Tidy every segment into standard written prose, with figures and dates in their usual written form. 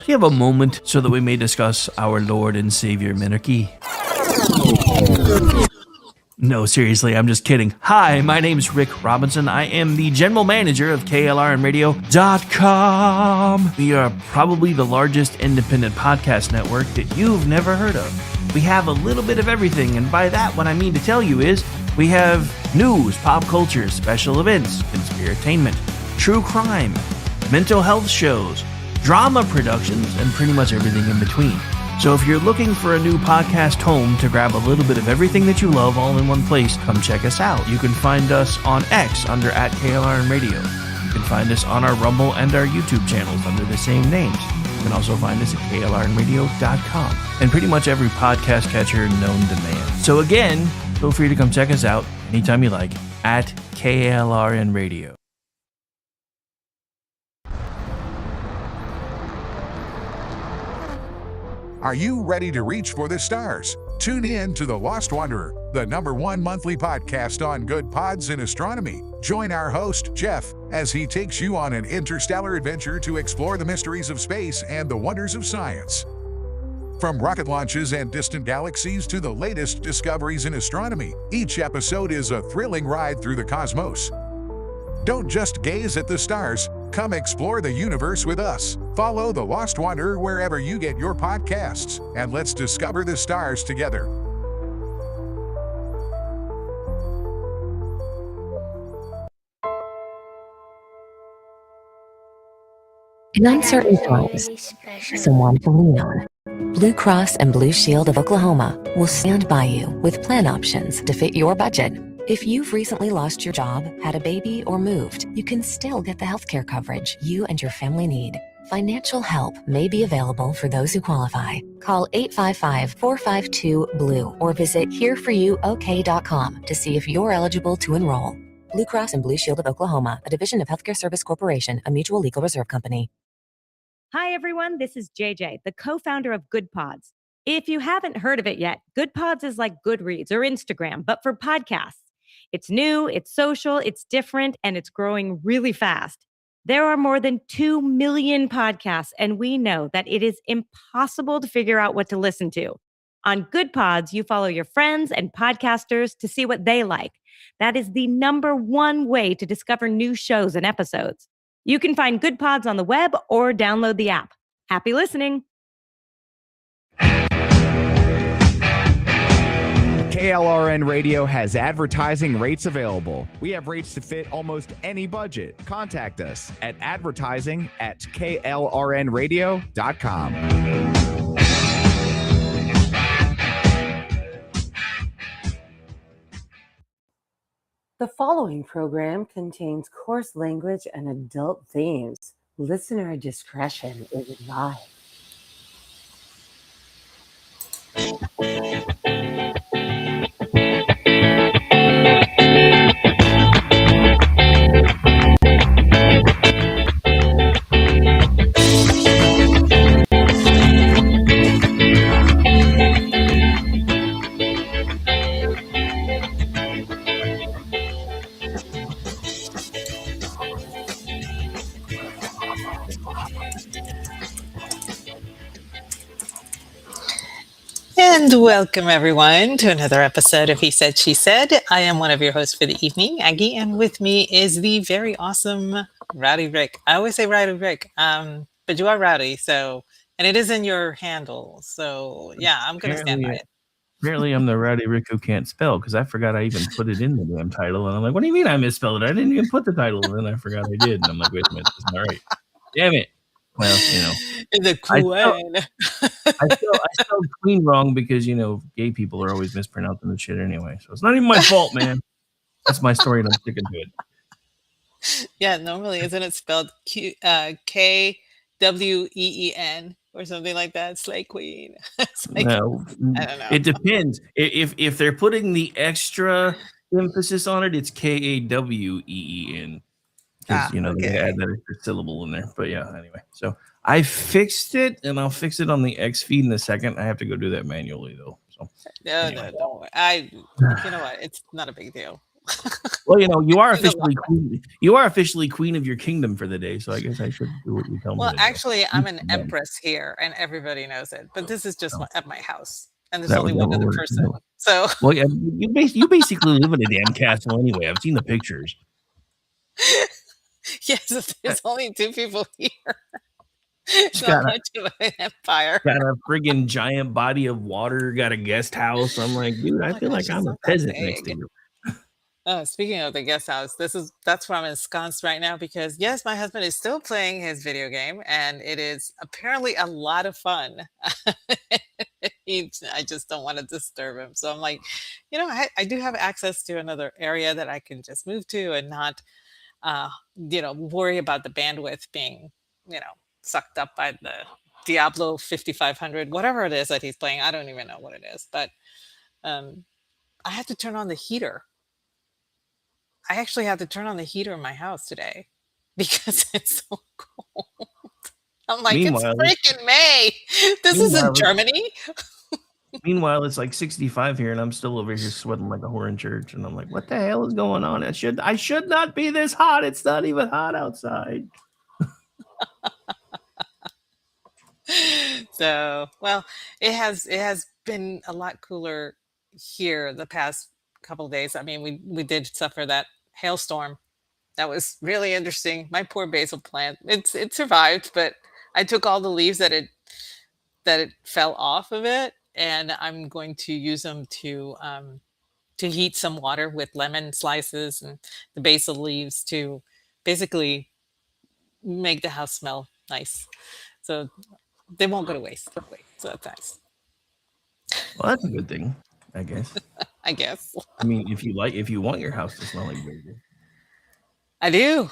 Do you have a moment so that we may discuss our Lord and Savior Minarchy? No, seriously, I'm just kidding. Hi, my name's Rick Robinson. I am the general manager of KLRNradio.com. We are probably the largest independent podcast network that you've never heard of. We have a little bit of everything, and by that, what I mean to tell you is we have news, pop culture, special events, conspiratainment, true crime, mental health shows, drama productions, and pretty much everything in between. So if you're looking for a new podcast home to grab a little bit of everything that you love all in one place, come check us out. You can find us on X under @KLRNradio. You can find us on our Rumble and our YouTube channels under the same names. You can also find us at KLRNradio.com and pretty much every podcast catcher known to man. So again, feel free to come check us out anytime you like at KLRNradio. Are you ready to reach for the stars? Tune in to The Lost Wanderer, the #1 monthly podcast on good pods in astronomy. Join our host, Jeff, as he takes you on an interstellar adventure to explore the mysteries of space and the wonders of science. From rocket launches and distant galaxies to the latest discoveries in astronomy, each episode is a thrilling ride through the cosmos. Don't just gaze at the stars, come explore the universe with us. Follow The Lost Wanderer wherever you get your podcasts, and let's discover the stars together. In uncertain times, someone to lean on. Blue Cross and Blue Shield of Oklahoma will stand by you with plan options to fit your budget. If you've recently lost your job, had a baby, or moved, you can still get the healthcare coverage you and your family need. Financial help may be available for those who qualify. Call 855-452-BLUE or visit hereforyouok.com to see if you're eligible to enroll. Blue Cross and Blue Shield of Oklahoma, a division of Healthcare Service Corporation, a mutual legal reserve company. Hi, everyone. This is JJ, the co-founder of Good Pods. If you haven't heard of it yet, Good Pods is like Goodreads or Instagram, but for podcasts. It's new, it's social, it's different, and it's growing really fast. There are more than 2 million podcasts, and we know that it is impossible to figure out what to listen to. On Good Pods, you follow your friends and podcasters to see what they like. That is the #1 way to discover new shows and episodes. You can find Good Pods on the web or download the app. Happy listening. KLRN Radio has advertising rates available. We have rates to fit almost any budget. Contact us at advertising@klrnradio.com. The following program contains coarse language and adult themes. Listener discretion is advised. And welcome everyone to another episode of He Said, She Said. I am one of your hosts for the evening, Aggie, and with me is the very awesome Rowdy Rick. I always say Rowdy Rick, but you are Rowdy, so, and it is in your handle, so yeah, I'm going to stand by it. Apparently I'm the Rowdy Rick who can't spell, because I forgot I even put it in the damn title, and I'm like, what do you mean I misspelled it? I didn't even put the title, and then I forgot I did, and I'm like, wait a minute, this isn't all right. Damn it. Well, you know. The queen. I spelled queen wrong because, you know, gay people are always mispronouncing the shit anyway. So it's not even my fault, man. That's my story, and I'm sticking to it. Yeah, normally isn't it spelled KWEEN or something like that? Slay Queen. Like, no, I don't know. It depends. If they're putting the extra emphasis on it, it's KAWEEN. Because they add that extra syllable in there. But yeah, anyway. So I fixed it, and I'll fix it on the X feed in a second. I have to go do that manually though. So No, don't worry. You know what? It's not a big deal. Well, you are in the officially queen. You are officially queen of your kingdom for the day, so I guess I should do what you tell me Well, to actually, I'm an do. empress here, and everybody knows it. But this is just Oh, at my house, and is there's that only what one other we're person. doing? So, Well, yeah, you basically live in a damn castle anyway. I've seen the pictures. yes, there's only two people here. It's She's not much of an empire. got a friggin' giant body of water, got a guest house. I'm like, dude, Oh I my feel gosh, like it's I'm a not that peasant next to big. you. Oh, speaking of the guest house, that's where I'm ensconced right now because yes, my husband is still playing his video game, and it is apparently a lot of fun. I just don't want to disturb him, so I'm like, I do have access to another area that I can just move to and not, worry about the bandwidth being, sucked up by the Diablo 5500, whatever it is that he's playing. I don't even know what it is, but um, I had to turn on the heater. I actually had to turn on the heater in my house today because it's so cold. I'm like, it's Meanwhile, freaking May. This isn't meanwhile, Germany. meanwhile, it's like 65 here, and I'm still over here sweating like a whore in church. And I'm like, what the hell is going on? I should not be this hot. It's not even hot outside. So, well, it has been a lot cooler here the past couple of days. I mean, we did suffer that hailstorm. That was really interesting. My poor basil plant. It survived, but I took all the leaves that it fell off of it, and I'm going to use them to heat some water with lemon slices and the basil leaves to basically make the house smell nice. So they won't go to waste. So that's nice, Well, that's a good thing, I guess. I guess. I mean, if you want your house to smell like basil. I do.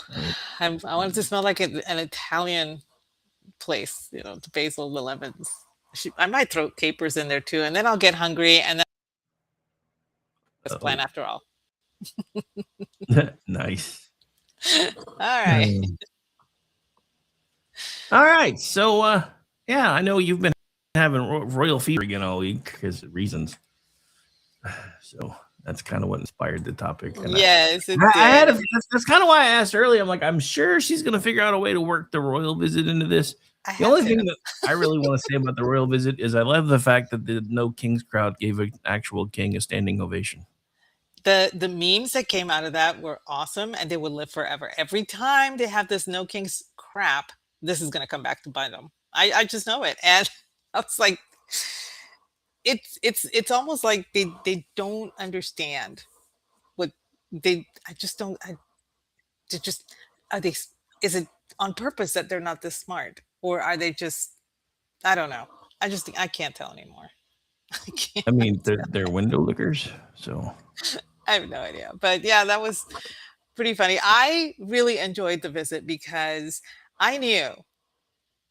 I mean, I want it to smell like an Italian place. The basil, the lemons. I might throw capers in there too, and then I'll get hungry, and then this plan after all. Nice. All right. All right. So, yeah, I know you've been having royal fever again all week because of reasons. So that's kind of what inspired the topic. And Yes, it I had did. that's kind of why I asked earlier. I'm like, I'm sure she's going to figure out a way to work the royal visit into this. I The have only to. thing that I really want to say about the royal visit is I love the fact that the No Kings crowd gave an actual king a standing ovation. The memes that came out of that were awesome, and they will live forever. Every time they have this no kings crap, this is going to come back to bite them. I just know it, and I was like, it's almost like they don't understand what they. I just don't. They just are they. Is it on purpose that they're not this smart, or are they just? I don't know. I just think I can't tell anymore. I can't. I mean, they're window lickers, so I have no idea. But yeah, that was pretty funny. I really enjoyed the visit because I knew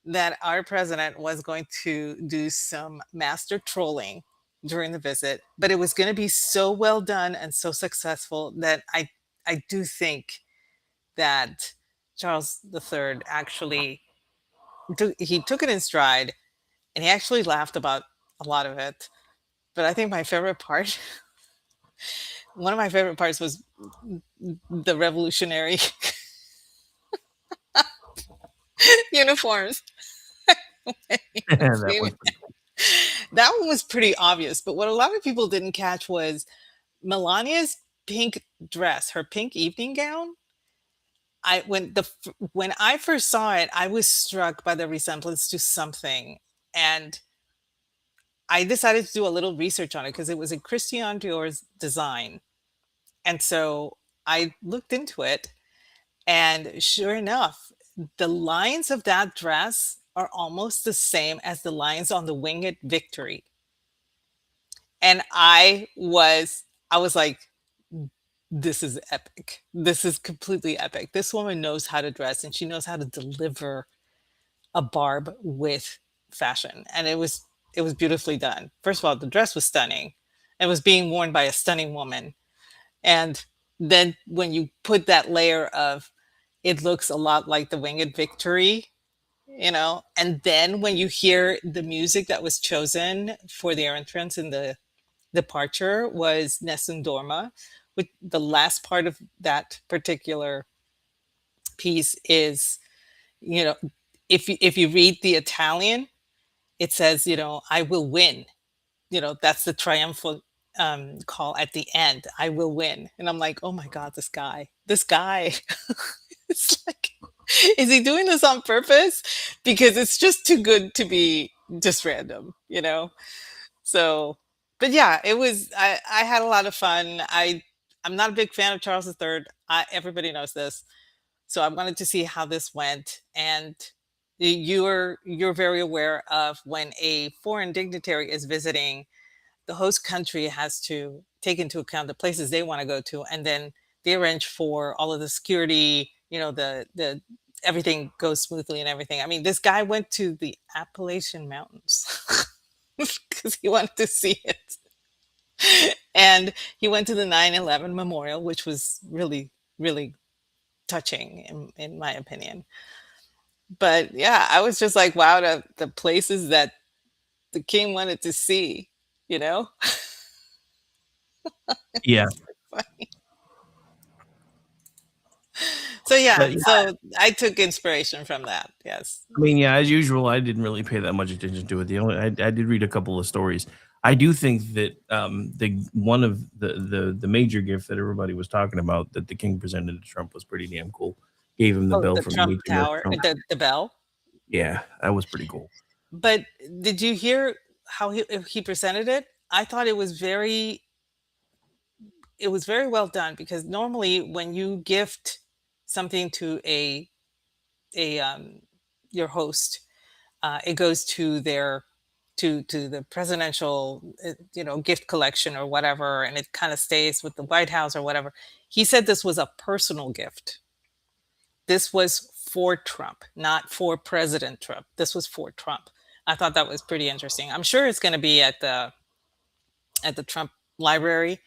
that our president was going to do some master trolling during the visit, but it was going to be so well done and so successful that I do think that Charles III actually he took it in stride, and he actually laughed about a lot of it. But I think my favorite part one of my favorite parts was the revolutionary uniforms. that was That one was pretty obvious, but what a lot of people didn't catch was Melania's pink dress, her pink evening gown. When I first saw it, I was struck by the resemblance to something, and I decided to do a little research on it because it was a Christian Dior's design. And so I looked into it, and sure enough, the lines of that dress are almost the same as the lines on the Winged Victory. And I was like, this is epic. This is completely epic. This woman knows how to dress, and she knows how to deliver a barb with fashion. And it was beautifully done. First of all, the dress was stunning. It was being worn by a stunning woman. And then when you put that layer of it looks a lot like the Winged Victory, and then when you hear the music that was chosen for their entrance in the departure was Nessun Dorma, with the last part of that particular piece is, you know, if you read the Italian, it says, I will win. That's the triumphal call at the end. I will win. And I'm like, oh my God, this guy, it's like, is he doing this on purpose? Because it's just too good to be just random. So, but yeah, I had a lot of fun. I'm not a big fan of Charles III. Everybody knows this. So I wanted to see how this went. And you're very aware of when a foreign dignitary is visiting, the host country has to take into account the places they want to go to, and then they arrange for all of the security, the everything goes smoothly and everything. I mean, this guy went to the Appalachian Mountains because he wanted to see it. And he went to the 9/11 memorial, which was really, really touching in my opinion. But yeah, I was just like, wow, the places that the king wanted to see, you know? Yeah. Funny. So yeah, But, yeah, so I took inspiration from that. Yes. I mean, yeah, as usual, I didn't really pay that much attention to it. I did read a couple of stories. I do think that the one of the major gift that everybody was talking about that the king presented to Trump was pretty damn cool. Gave him the Oh, bell the from Trump HMS Tower, Trump. the bell. Yeah, that was pretty cool. But did you hear how he presented it? I thought it was very well done, because normally when you gift something to a your host, it goes to their to the presidential gift collection or whatever, and it kind of stays with the White House or whatever. He said this was a personal gift. This was for Trump, not for President Trump. This was for Trump. I thought that was pretty interesting. I'm sure it's going to be at the Trump library.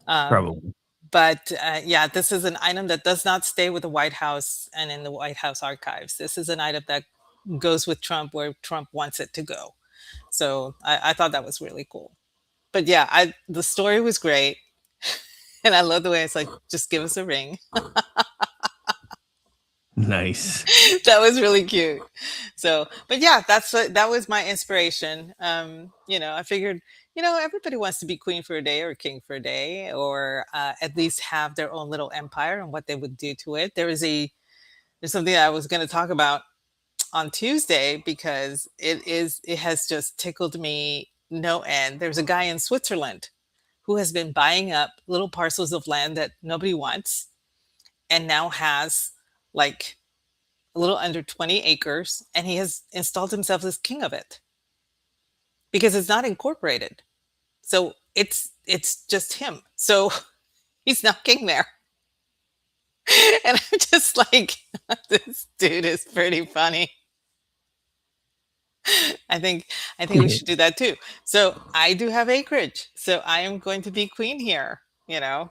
Probably. But yeah, this is an item that does not stay with the White House and in the White House archives. This is an item that goes with Trump where Trump wants it to go. So I thought that was really cool. But yeah, the story was great. And I love the way it's like, just give us a ring. Nice. That was really cute. So, but yeah, that was my inspiration. I figured, everybody wants to be queen for a day or king for a day, or at least have their own little empire and what they would do to it. There's something I was going to talk about on Tuesday, because it has just tickled me no end. There's a guy in Switzerland who has been buying up little parcels of land that nobody wants, and now has like a little under 20 acres, and he has installed himself as king of it because it's not incorporated. So it's just him. So he's not king there. And I'm just like, this dude is pretty funny. I think we should do that too. So I do have acreage. So I am going to be queen here, And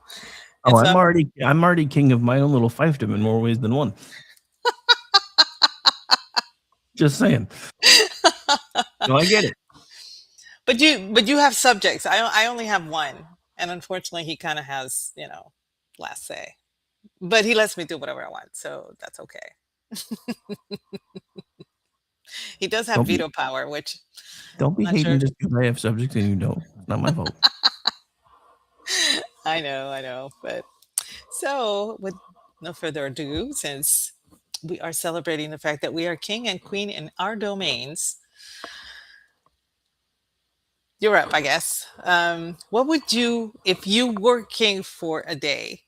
Oh, so I'm already king of my own little fiefdom in more ways than one. Just saying. No, I get it. But you have subjects. I only have one, and unfortunately, he kind of has last say. But he lets me do whatever I want, so that's okay. He does have veto power, which don't be I'm not hating sure. just because I have subjects and you don't. It's not my fault. I know. But so, with no further ado, since we are celebrating the fact that we are king and queen in our domains, you're up, I guess. What would you, if you were king for a day,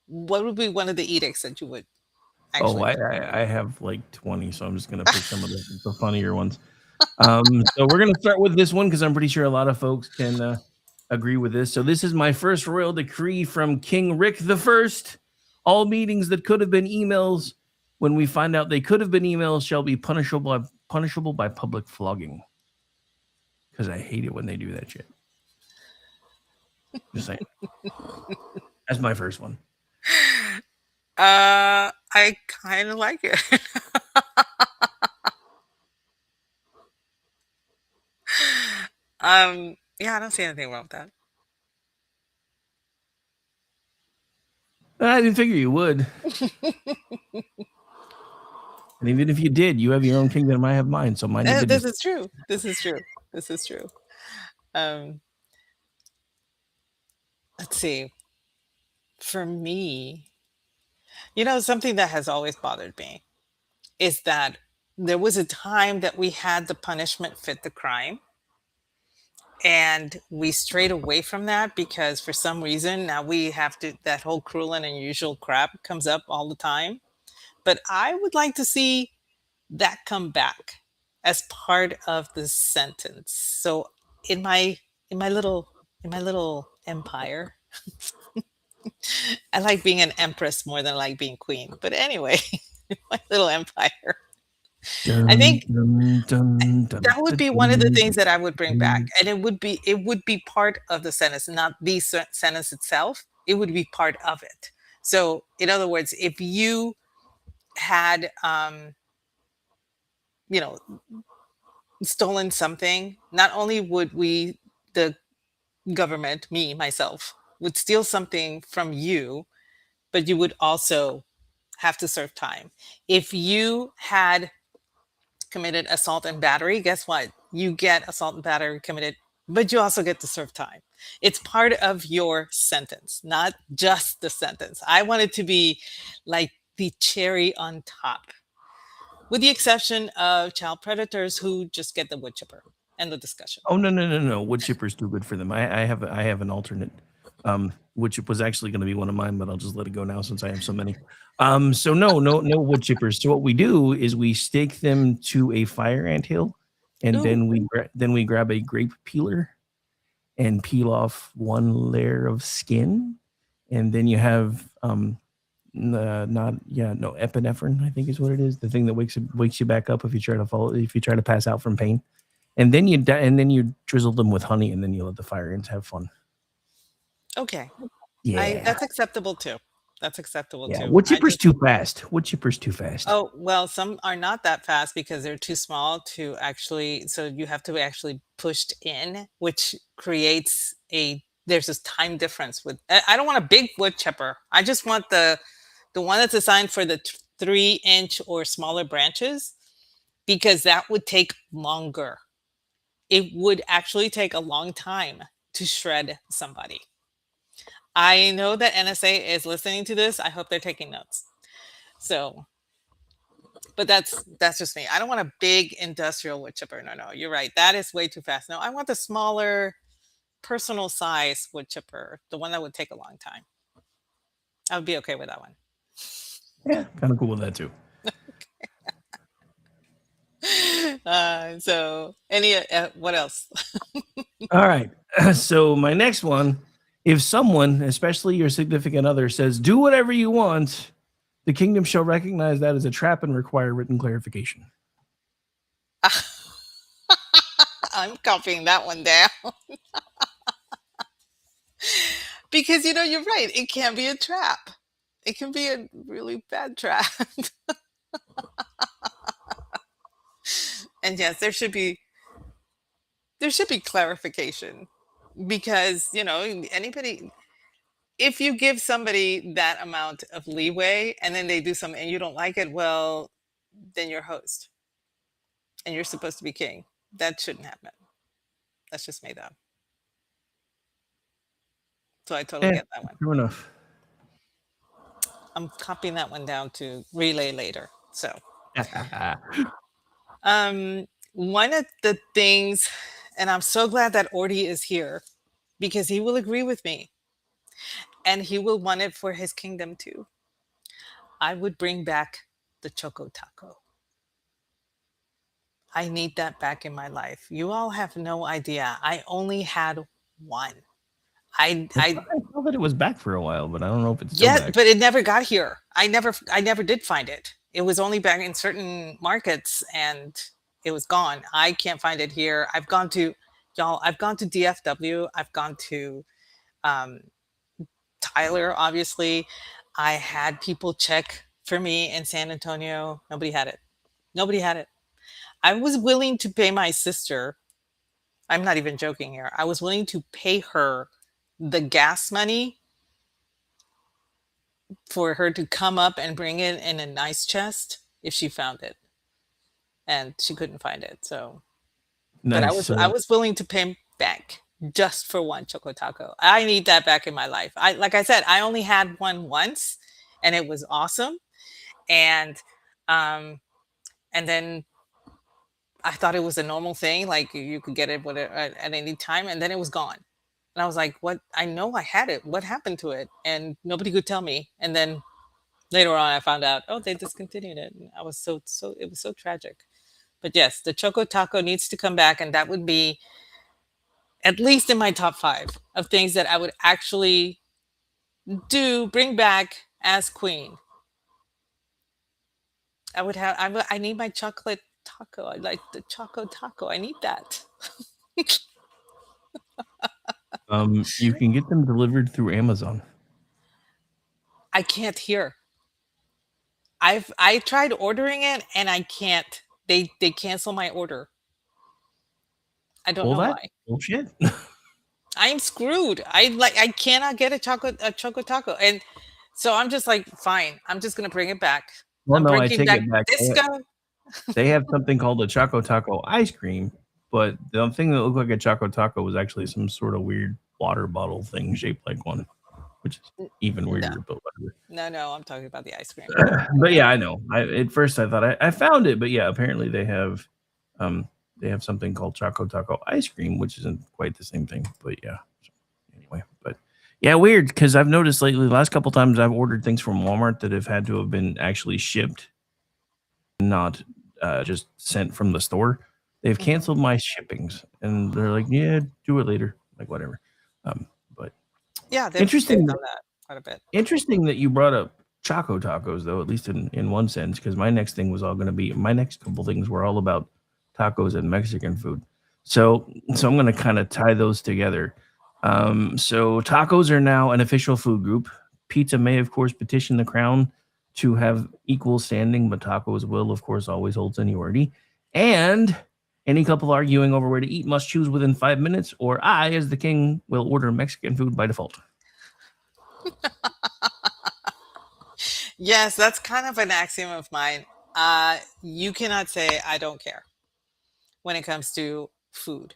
what would be one of the edicts that you would actually put? I have like 20, so I'm just going to pick some of the funnier ones. So we're going to start with this one because I'm pretty sure a lot of folks can agree with this. So this is my first royal decree from King Rick I. All meetings that could have been emails, when we find out they could have been emails, shall be punishable by public flogging. Because I hate it when they do that shit. Just saying. That's my first one. I kind of like it. Yeah, I don't see anything wrong with that. I didn't figure you would. And even if you did, you have your own kingdom, I have mine. So mind your This business. is true. This is true. This is true. Um, let's see. For me, something that has always bothered me is that there was a time that we had the punishment fit the crime. And we strayed away from that because for some reason now we have to, that whole cruel and unusual crap comes up all the time. But I would like to see that come back as part of the sentence. So in my in my little in my little empire, I like being an empress more than I like being queen. But anyway, my little empire. I Dun, think dun, dun, dun, that would dun, be one of the dun, things that I would bring back, dun. and it would be part of the sentence, not the sentence itself. It would be part of it. So, in other words, if you had, you know, stolen something, not only would we, the government, me myself, would steal something from you, but you would also have to serve time. If you had committed assault and battery, guess what? You get assault and battery committed, but you also get to serve time. It's part of your sentence, not just the sentence. I want it to be like the cherry on top, with the exception of child predators who just get the wood chipper and the discussion. Oh no! Wood chipper's too good for them. I have an alternate, which was actually going to be one of mine, but I'll just let it go now since I have so many. So no wood chippers. So what we do is we stake them to a fire ant hill, and Ooh, then we grab a grape peeler and peel off one layer of skin, and then you have epinephrine, I think is what it is, the thing that wakes you back up if you try to pass out from pain. And then you drizzle them with honey, and then you let the fire ants have fun. okay. Yeah, That's acceptable too. That's acceptable yeah. too. Wood chipper's too fast. Wood chipper's too fast. Oh, well, some are not that fast because they're too small to actually, so you have to be actually pushed in, which creates there's this time difference with, I don't want a big wood chipper. I just want the one that's designed for the 3-inch or smaller branches, because that would take longer. It would actually take a long time to shred somebody. I know that NSA is listening to this. I hope they're taking notes. So, but that's just me. I don't want a big industrial wood chipper. No, you're right. That is way too fast. No, I want the smaller personal size wood chipper, the one that would take a long time. I would be okay with that one. Yeah, kind of cool with that too. So, what else? All right. So my next one, if someone, especially your significant other, says, "Do whatever you want," the kingdom shall recognize that as a trap and require written clarification. I'm copying that one down. Because you're right. It can be a trap. It can be a really bad trap. And yes, there should be clarification, because anybody, if you give somebody that amount of leeway and then they do something and you don't like it, well, then you're host and you're supposed to be king. That shouldn't happen. That's just made up. So I totally get that one. True enough. I'm copying that one down to relay later. So one of the things, and I'm so glad that Orty is here, because he will agree with me and he will want it for his kingdom too. I would bring back the Choco Taco. I need that back in my life. You all have no idea. I only had one. I know that it was back for a while, but I don't know if it's still yeah, back. but it never got here. I never did find it. It was only back in certain markets and it was gone. I can't find it here. I've gone to DFW. I've gone to Tyler, obviously. I had people check for me in San Antonio. Nobody had it. I was willing to pay my sister. I'm not even joking here. I was willing to pay her the gas money for her to come up and bring it in a nice chest if she found it, and she couldn't find it. So, but Nice. I So was willing to pay back just for one Choco Taco. I need that back in my life. I like I said, I only had one once, and it was awesome. And um, and then I thought it was a normal thing, like you could get it at any time, and then it was gone. And I was like, "What? I know I had it. What happened to it?" And nobody could tell me. And then later on, I found out, oh, they discontinued it. And I was so it was so tragic. But yes, the Choco Taco needs to come back, and that would be at least in my top 5 of things that I would actually bring back as queen. I need my chocolate taco. I like the Choco Taco. I need that. you can get them delivered through Amazon. I can't hear. I tried ordering it and I can't. They cancel my order. I don't Well, know that why. bullshit. I'm screwed. I cannot get a Choco Taco. And so I'm just like, fine. I'm just gonna bring it back. Well, I'm no, I bringing take back it back. Disco. They have something called a Choco Taco ice cream, but the thing that looked like a Choco Taco was actually some sort of weird water bottle thing shaped like one, which is even No, weirder. But whatever. no. I'm talking about the ice cream. But yeah, I know. At first I thought I found it, but yeah, apparently they have something called Choco Taco ice cream, which isn't quite the same thing. But yeah, so anyway, but yeah, weird because I've noticed lately, the last couple times I've ordered things from Walmart that have had to have been actually shipped, not just sent from the store. They've Mhm. canceled my shippings, and they're like, "Yeah, do it later," like whatever. But Yeah, they've interesting. done that quite a bit. Interesting that you brought up Choco Tacos, though, at least in one sense, because my next couple things were all about tacos and Mexican food. So I'm going to kind of tie those together. So tacos are now an official food group. Pizza may, of course, petition the crown to have equal standing, but tacos will, of course, always hold seniority. And any couple arguing over where to eat must choose within 5 minutes, or I, as the king, will order Mexican food by default. Yes, that's kind of an axiom of mine. You cannot say I don't care when it comes to food.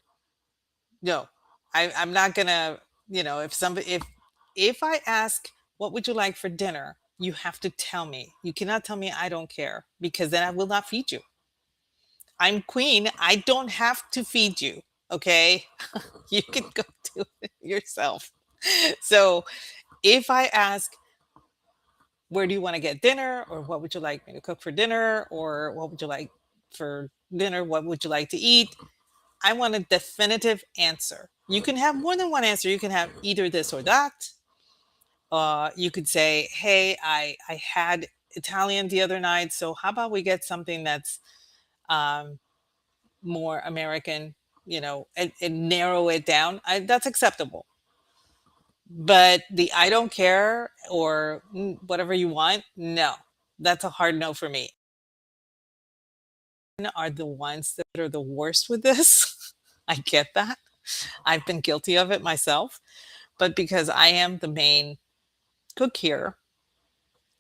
No, I'm not gonna. If I ask, what would you like for dinner? You have to tell me. You cannot tell me I don't care because then I will not feed you. I'm queen. I don't have to feed you. Okay, you can go do it yourself. So if I ask, where do you want to get dinner, or what would you like me to cook for dinner, or what would you like for dinner, what would you like to eat, I want a definitive answer. You can have more than one answer. You can have either this or that. You could say, hey, I had Italian the other night, so how about we get something that's um, more American, and narrow it down. That's acceptable. But the I don't care or whatever you want, no, that's a hard no for me. Are the ones that are the worst with this. I get that. I've been guilty of it myself. But because I am the main cook here,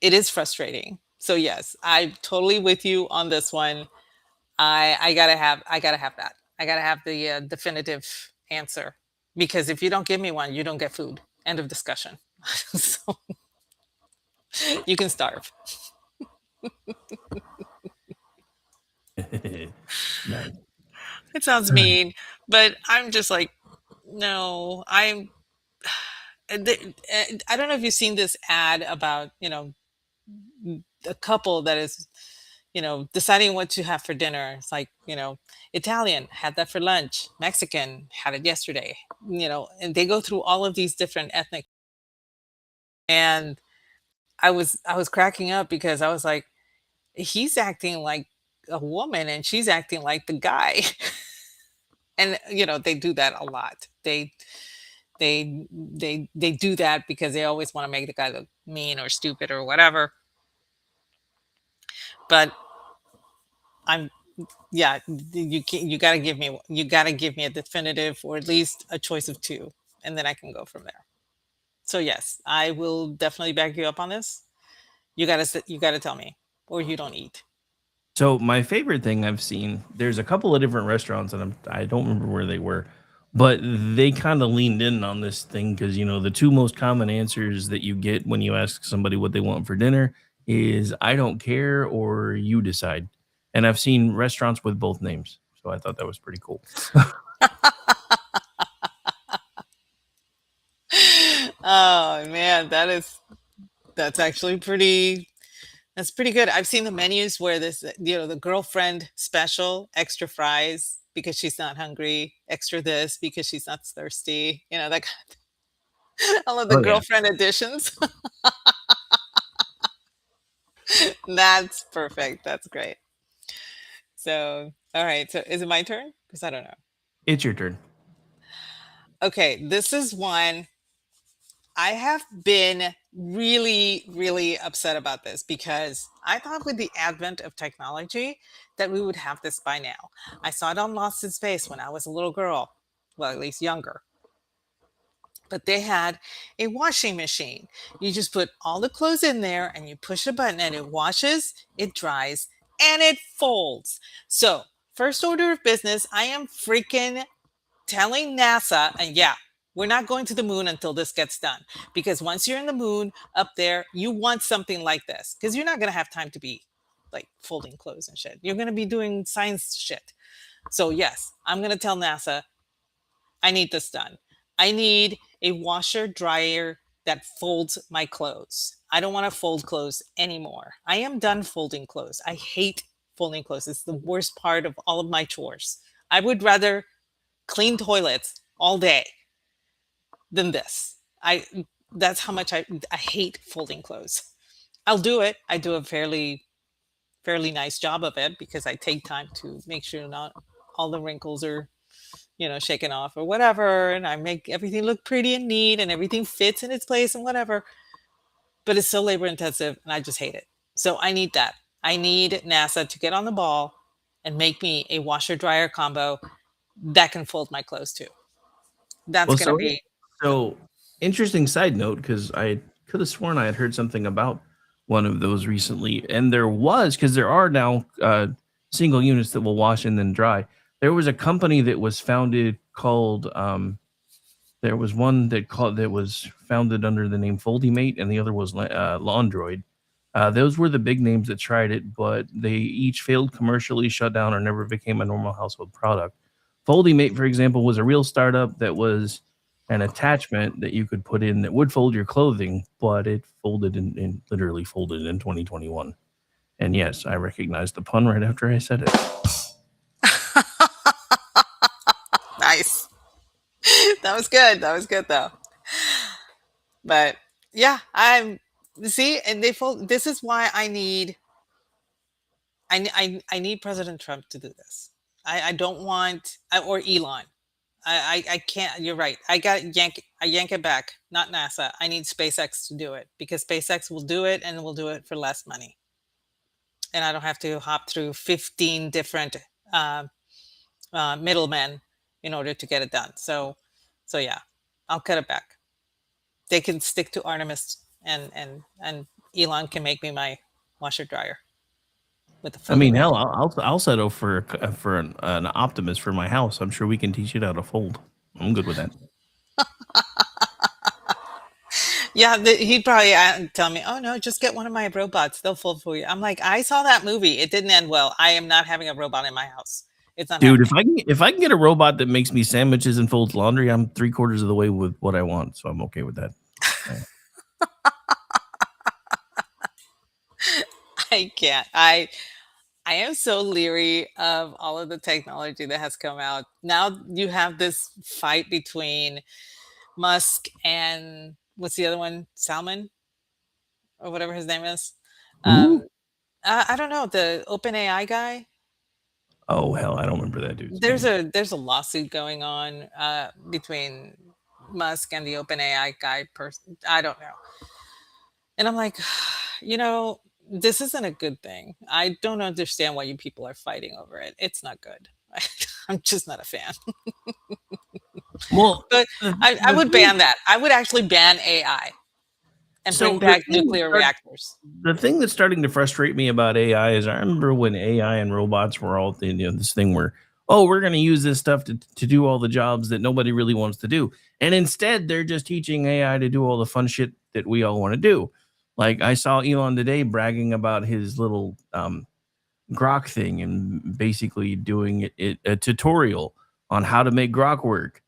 it is frustrating. So yes, I'm totally with you on this one. I gotta have that. I gotta have the definitive answer because if you don't give me one, you don't get food. End of discussion. So you can starve. Nice. It sounds mean, but I'm just like, no, I don't know if you've seen this ad about, a couple that is, deciding what to have for dinner. It's like, Italian had that for lunch, Mexican had it yesterday, and they go through all of these different ethnic. And I was cracking up because I was like, he's acting like a woman and she's acting like the guy. And they do that a lot. They do that because they always want to make the guy look mean or stupid or whatever. But I'm yeah, you got to give me a definitive or at least a choice of two, and then I can go from there. So yes, I will definitely back you up on this. You gotta tell me, or you don't eat. So my favorite thing I've seen, there's a couple of different restaurants, and I don't remember where they were, but they kind of leaned in on this thing because the two most common answers that you get when you ask somebody what they want for dinner is "I don't care" or "You decide." And I've seen restaurants with both names, so I thought that was pretty cool. Oh man, that's actually pretty. That's pretty good. I've seen the menus where this, the girlfriend special, extra fries because she's not hungry, extra this because she's not thirsty. That I love the Oh yeah. girlfriend editions. That's perfect. That's great. So, all right. So, is it my turn? Because I don't know. It's your turn. Okay, this is one I have been really, really upset about this because I thought with the advent of technology that we would have this by now. I saw it on Lost in Space when I was a little girl, well, at least younger. But they had a washing machine. You just put all the clothes in there and you push a button and it washes, it dries, and it folds. So, first order of business, I am freaking telling NASA, and yeah, we're not going to the moon until this gets done. Because once you're in the moon up there, you want something like this. Because you're not going to have time to be like folding clothes and shit. You're going to be doing science shit. So, yes, I'm going to tell NASA, I need this done. I need a washer dryer that folds my clothes. I don't want to fold clothes anymore. I am done folding clothes. I hate folding clothes. It's the worst part of all of my chores. I would rather clean toilets all day than this. That's how much I hate folding clothes. I'll do it. I do a fairly nice job of it because I take time to make sure not all the wrinkles are shaken off or whatever, and I make everything look pretty and neat and everything fits in its place and whatever. But it's so labor intensive and I just hate it. So I need that. I need NASA to get on the ball and make me a washer dryer combo that can fold my clothes too. That's Well, going to so be so interesting side note because I could have sworn I had heard something about one of those recently, and there was because there are now single units that will wash and then dry. There was a company that was founded called there was one that was founded under the name Foldymate, and the other was Laundroid. Those were the big names that tried it, but they each failed commercially, shut down, or never became a normal household product. Foldymate, for example, was a real startup that was an attachment that you could put in that would fold your clothing, but it folded in literally folded in 2021. And yes, I recognized the pun right after I said it. nice. That was good. That was good though. But yeah, I'm see, and they fold. This is why I need President Trump to do this. I don't want or Elon. I can't. You're right. I yank it back. Not NASA. I need SpaceX to do it because SpaceX will do it and will do it for less money, and I don't have to hop through 15 different uh, middlemen in order to get it done. So yeah, I'll cut it back. They can stick to Artemis, and Elon can make me my washer dryer with the I mean, folding. hell, I'll settle for an Optimus for my house. I'm sure we can teach it how to fold. I'm good with that. Yeah, he'd probably tell me, "Oh no, just get one of my robots; they'll fold for you." I'm like, I saw that movie; it didn't end well. I am not having a robot in my house. It's not Dude, happening. if I can get a robot that makes me sandwiches and folds laundry, I'm 3/4 of the way with what I want, so I'm okay with that. I can't. I am so leery of all of the technology that has come out. Now you have this fight between Musk and what's the other one, Salmon or whatever his name is. Um, Ooh. I don't know, the OpenAI guy. Oh hell, I don't remember that dude's name. There's a lawsuit going on between Musk and the OpenAI guy person. I don't know. And I'm like, this isn't a good thing. I don't understand why you people are fighting over it. It's not good. I'm just not a fan. Well, But I would ban that. I would actually ban AI. and So bring back nuclear reactors. the thing that's starting to frustrate me about AI is I remember when AI and robots were all this thing where, oh, we're going to use this stuff to do all the jobs that nobody really wants to do. And instead, they're just teaching AI to do all the fun shit that we all want to do. Like I saw Elon today bragging about his little Grok thing and basically doing a tutorial on how to make Grok work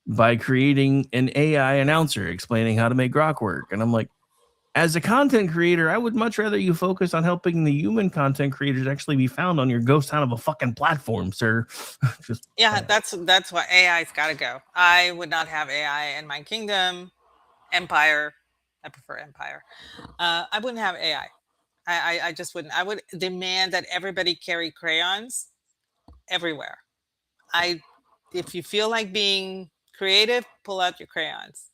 by creating an AI announcer explaining how to make Grok work. And I'm like, as a content creator, I would much rather you focus on helping the human content creators actually be found on your ghost town of a fucking platform, sir. Just Yeah, that's why AI's got to go. I would not have AI in my kingdom, empire. I prefer empire. I wouldn't have AI. I just wouldn't. I would demand that everybody carry crayons everywhere. I, if you feel like being creative, pull out your crayons.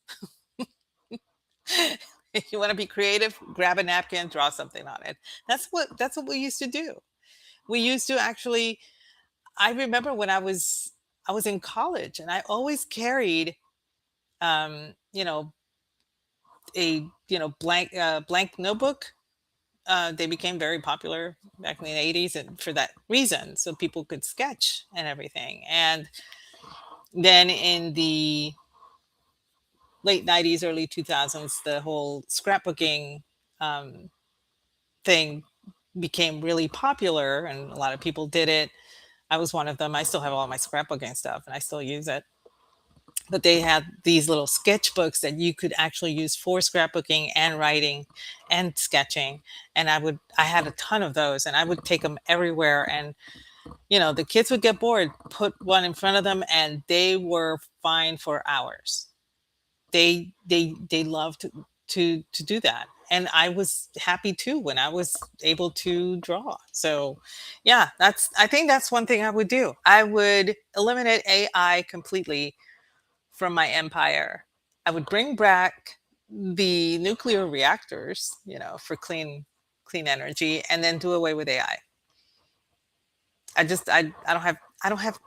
If you want to be creative, grab a napkin, draw something on it. That's what we used to do. We used to actually. I remember when I was in college, and I always carried, you know, a blank notebook. They became very popular back in the 80s, and for that reason, so people could sketch and everything. And then in the late 90s, early 2000s, the whole scrapbooking um, thing became really popular, and a lot of people did it. I was one of them. I still have all my scrapbooking stuff, and I still use it. But they had these little sketchbooks that you could actually use for scrapbooking and writing and sketching. And I had a ton of those, and I would take them everywhere. And the kids would get bored, put one in front of them, and they were fine for hours. They loved to do that, and I was happy too when I was able to draw. So yeah, I think that's one thing I would do. I would eliminate AI completely from my empire. I would bring back the nuclear reactors, for clean energy, and then do away with AI. I don't have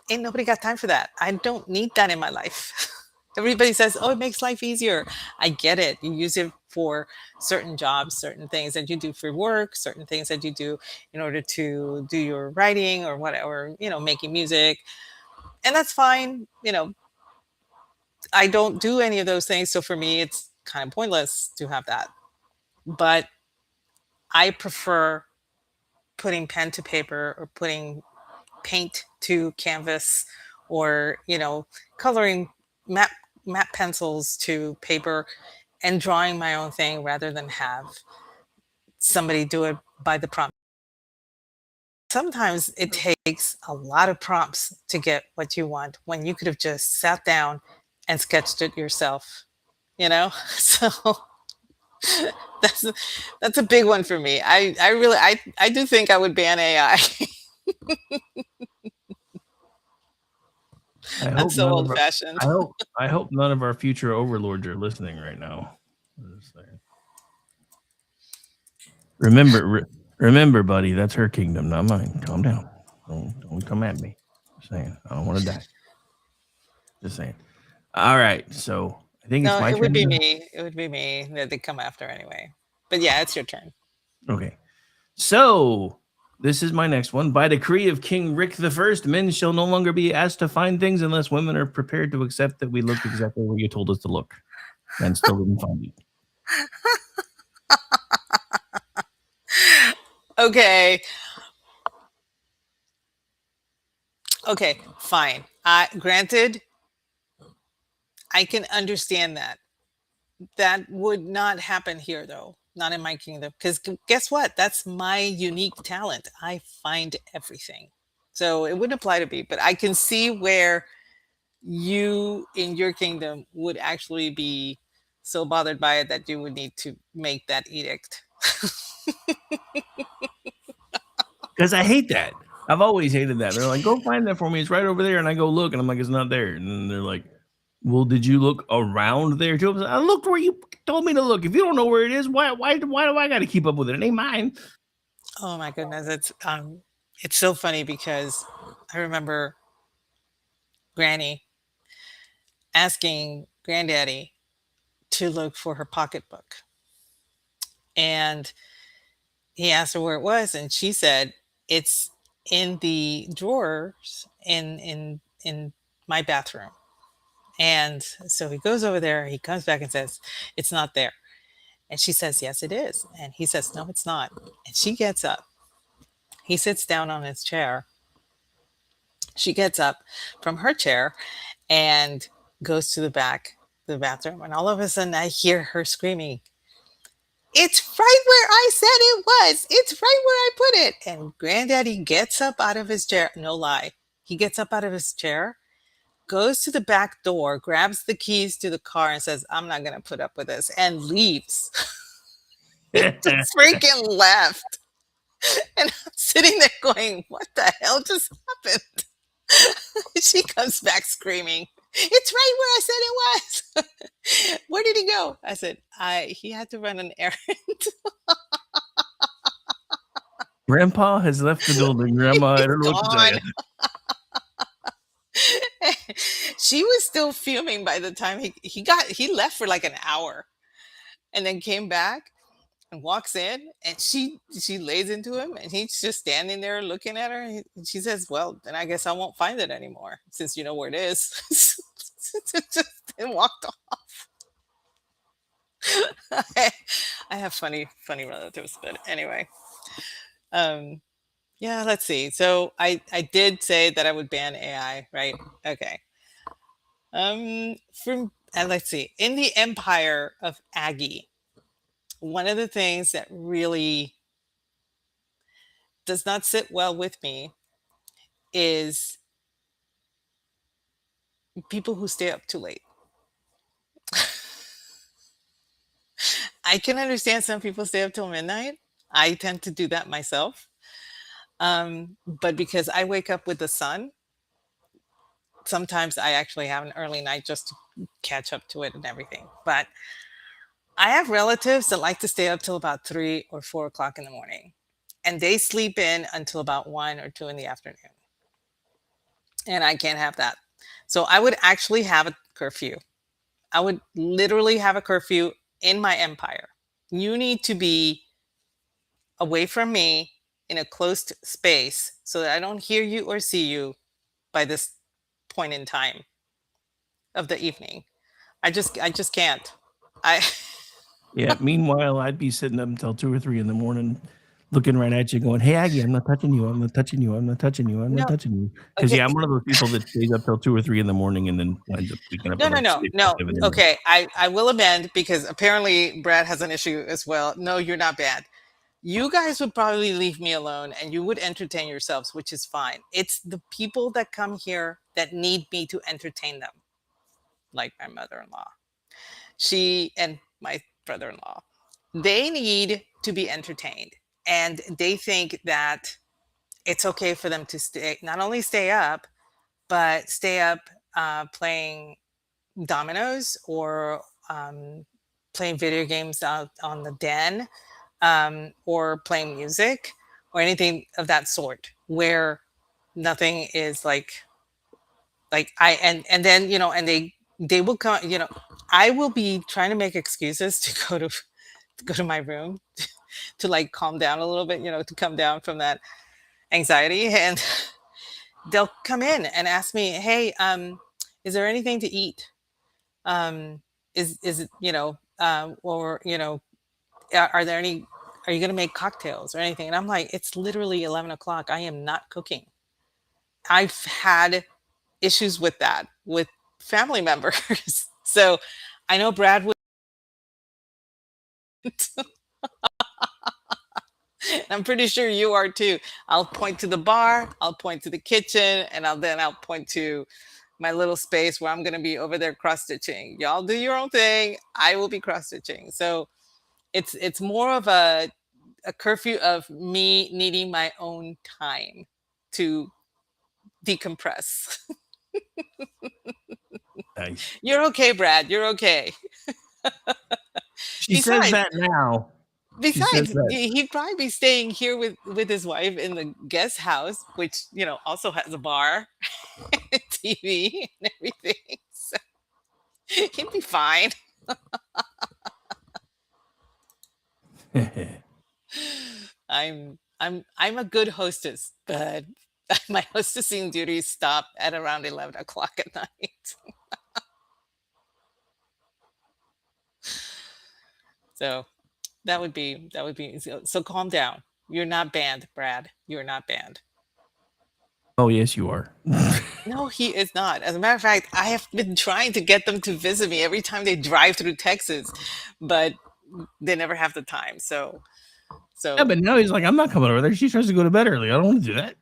ain't nobody got time for that. I don't need that in my life. Everybody says, "Oh, it makes life easier." I get it. You use it for certain jobs, certain things that you do for work, certain things that you do in order to do your writing or whatever, making music. And that's fine. I don't do any of those things. So for me, it's kind of pointless to have that. But I prefer putting pen to paper or putting paint to canvas, or, coloring map pencils to paper and drawing my own thing rather than have somebody do it by the prompt. Sometimes it takes a lot of prompts to get what you want when you could have just sat down and sketched it yourself, So that's a big one for me. I really I do think I would ban AI. I'm so old fashioned. I hope none of our future overlords are listening right now. Just saying. Remember, buddy, that's her kingdom, not mine. Calm down. Don't come at me. Just saying, I don't want to die. Just saying. All right, so I think it's my turn. It would be me. It would be me that they come after anyway. But yeah, it's your turn. Okay. So this is my next one. By decree of King Rick I, men shall no longer be asked to find things unless women are prepared to accept that we look exactly where you told us to look, and still didn't find it. Okay, fine. Granted, I can understand that. That would not happen here, though. Not in my kingdom. Because guess what? That's my unique talent. I find everything. So it wouldn't apply to me. But I can see where you in your kingdom would actually be so bothered by it that you would need to make that edict. Because I hate that. I've always hated that. They're like, go find that for me. It's right over there. And I go look, and I'm like, it's not there. And then they're like, well, did you look around there too? I looked where you told me to look. If you don't know where it is, why do I got to keep up with it? It ain't mine. Oh my goodness, it's so funny because I remember Granny asking Granddaddy to look for her pocketbook. And he asked her where it was, and she said, "It's in the drawers in my bathroom." And so he goes over there, he comes back and says, "It's not there." And she says, "Yes, it is." And he says, "No, it's not." And she gets up. He sits down on his chair. She gets up from her chair and goes to the back of the bathroom. And all of a sudden, I hear her screaming, "It's right where I said it was. It's right where I put it." And Granddaddy gets up out of his chair. No lie. He gets up out of his chair, goes to the back door, grabs the keys to the car, and says, "I'm not going to put up with this," and leaves. He just freaking left. And I'm sitting there going, "What the hell just happened?" She comes back screaming, "It's right where I said it was." "Where did he go?" I said, he had to run an errand. Grandpa has left the building. Grandma, I don't know what to tell you. She was still fuming by the time he left for like an hour, and then came back and walks in, and she lays into him, and he's just standing there looking at her, and she says, "Well, then I guess I won't find it anymore, since you know where it is." Just and walked off. I have funny relatives, but anyway. Yeah, let's see. So I did say that I would ban AI, right? Okay. From and let's see. In the empire of Aggie, one of the things that really does not sit well with me is people who stay up too late. I can understand some people stay up till midnight. I tend to do that myself. But because I wake up with the sun, sometimes I actually have an early night just to catch up to it and everything. But I have relatives that like to stay up till about 3 or 4 o'clock in the morning, and they sleep in until about 1 or 2 in the afternoon. And I can't have that. So I would actually have a curfew. I would literally have a curfew in my empire. You need to be away from me in a closed space so that I don't hear you or see you by this point in time of the evening. I just can't. I Yeah. Meanwhile, I'd be sitting up until 2 or 3 in the morning, looking right at you, going, "Hey, Aggie, I'm not touching you. I'm not touching you. I'm not touching you. I'm no. not touching you." Because Okay. yeah, I'm one of those people that stays up till 2 or 3 in the morning and then winds up waking up No, and no, like no, 6 or no. 7 in the Okay, I will amend because apparently Brad has an issue as well. No, you're not bad. You guys would probably leave me alone and you would entertain yourselves, which is fine. It's the people that come here that need me to entertain them, like my mother-in-law. She and my brother-in-law. They need to be entertained, and they think that it's okay for them to stay, not only stay up, but stay up playing dominoes or playing video games out on the den, or playing music or anything of that sort, where nothing is like I and then and they will come. I will be trying to make excuses to go to my room to like calm down a little bit, to come down from that anxiety, and they'll come in and ask me, "Hey, is there anything to eat? Is it, or are there any, are you going to make cocktails or anything?" And I'm like, "It's literally 11 o'clock. I am not cooking." I've had issues with that with family members. So I know Brad would. I'm pretty sure you are too. I'll point to the bar, I'll point to the kitchen, and I'll point to my little space where I'm going to be over there cross stitching. Y'all do your own thing. I will be cross stitching. So it's more of a curfew of me needing my own time to decompress. Nice. You're okay, Brad. You're okay. She says that now. She says that. He'd probably be staying here with his wife in the guest house, which also has a bar, and TV, and everything. So he'd be fine. I'm a good hostess, but my hostessing duties stop at around 11 o'clock at night. So so calm down. You're not banned, Brad. You're not banned. Oh, yes, you are. No, he is not. As a matter of fact, I have been trying to get them to visit me every time they drive through Texas, but they never have the time. So Yeah, but now he's like, I'm not coming over there. She tries to go to bed early. I don't want to do that.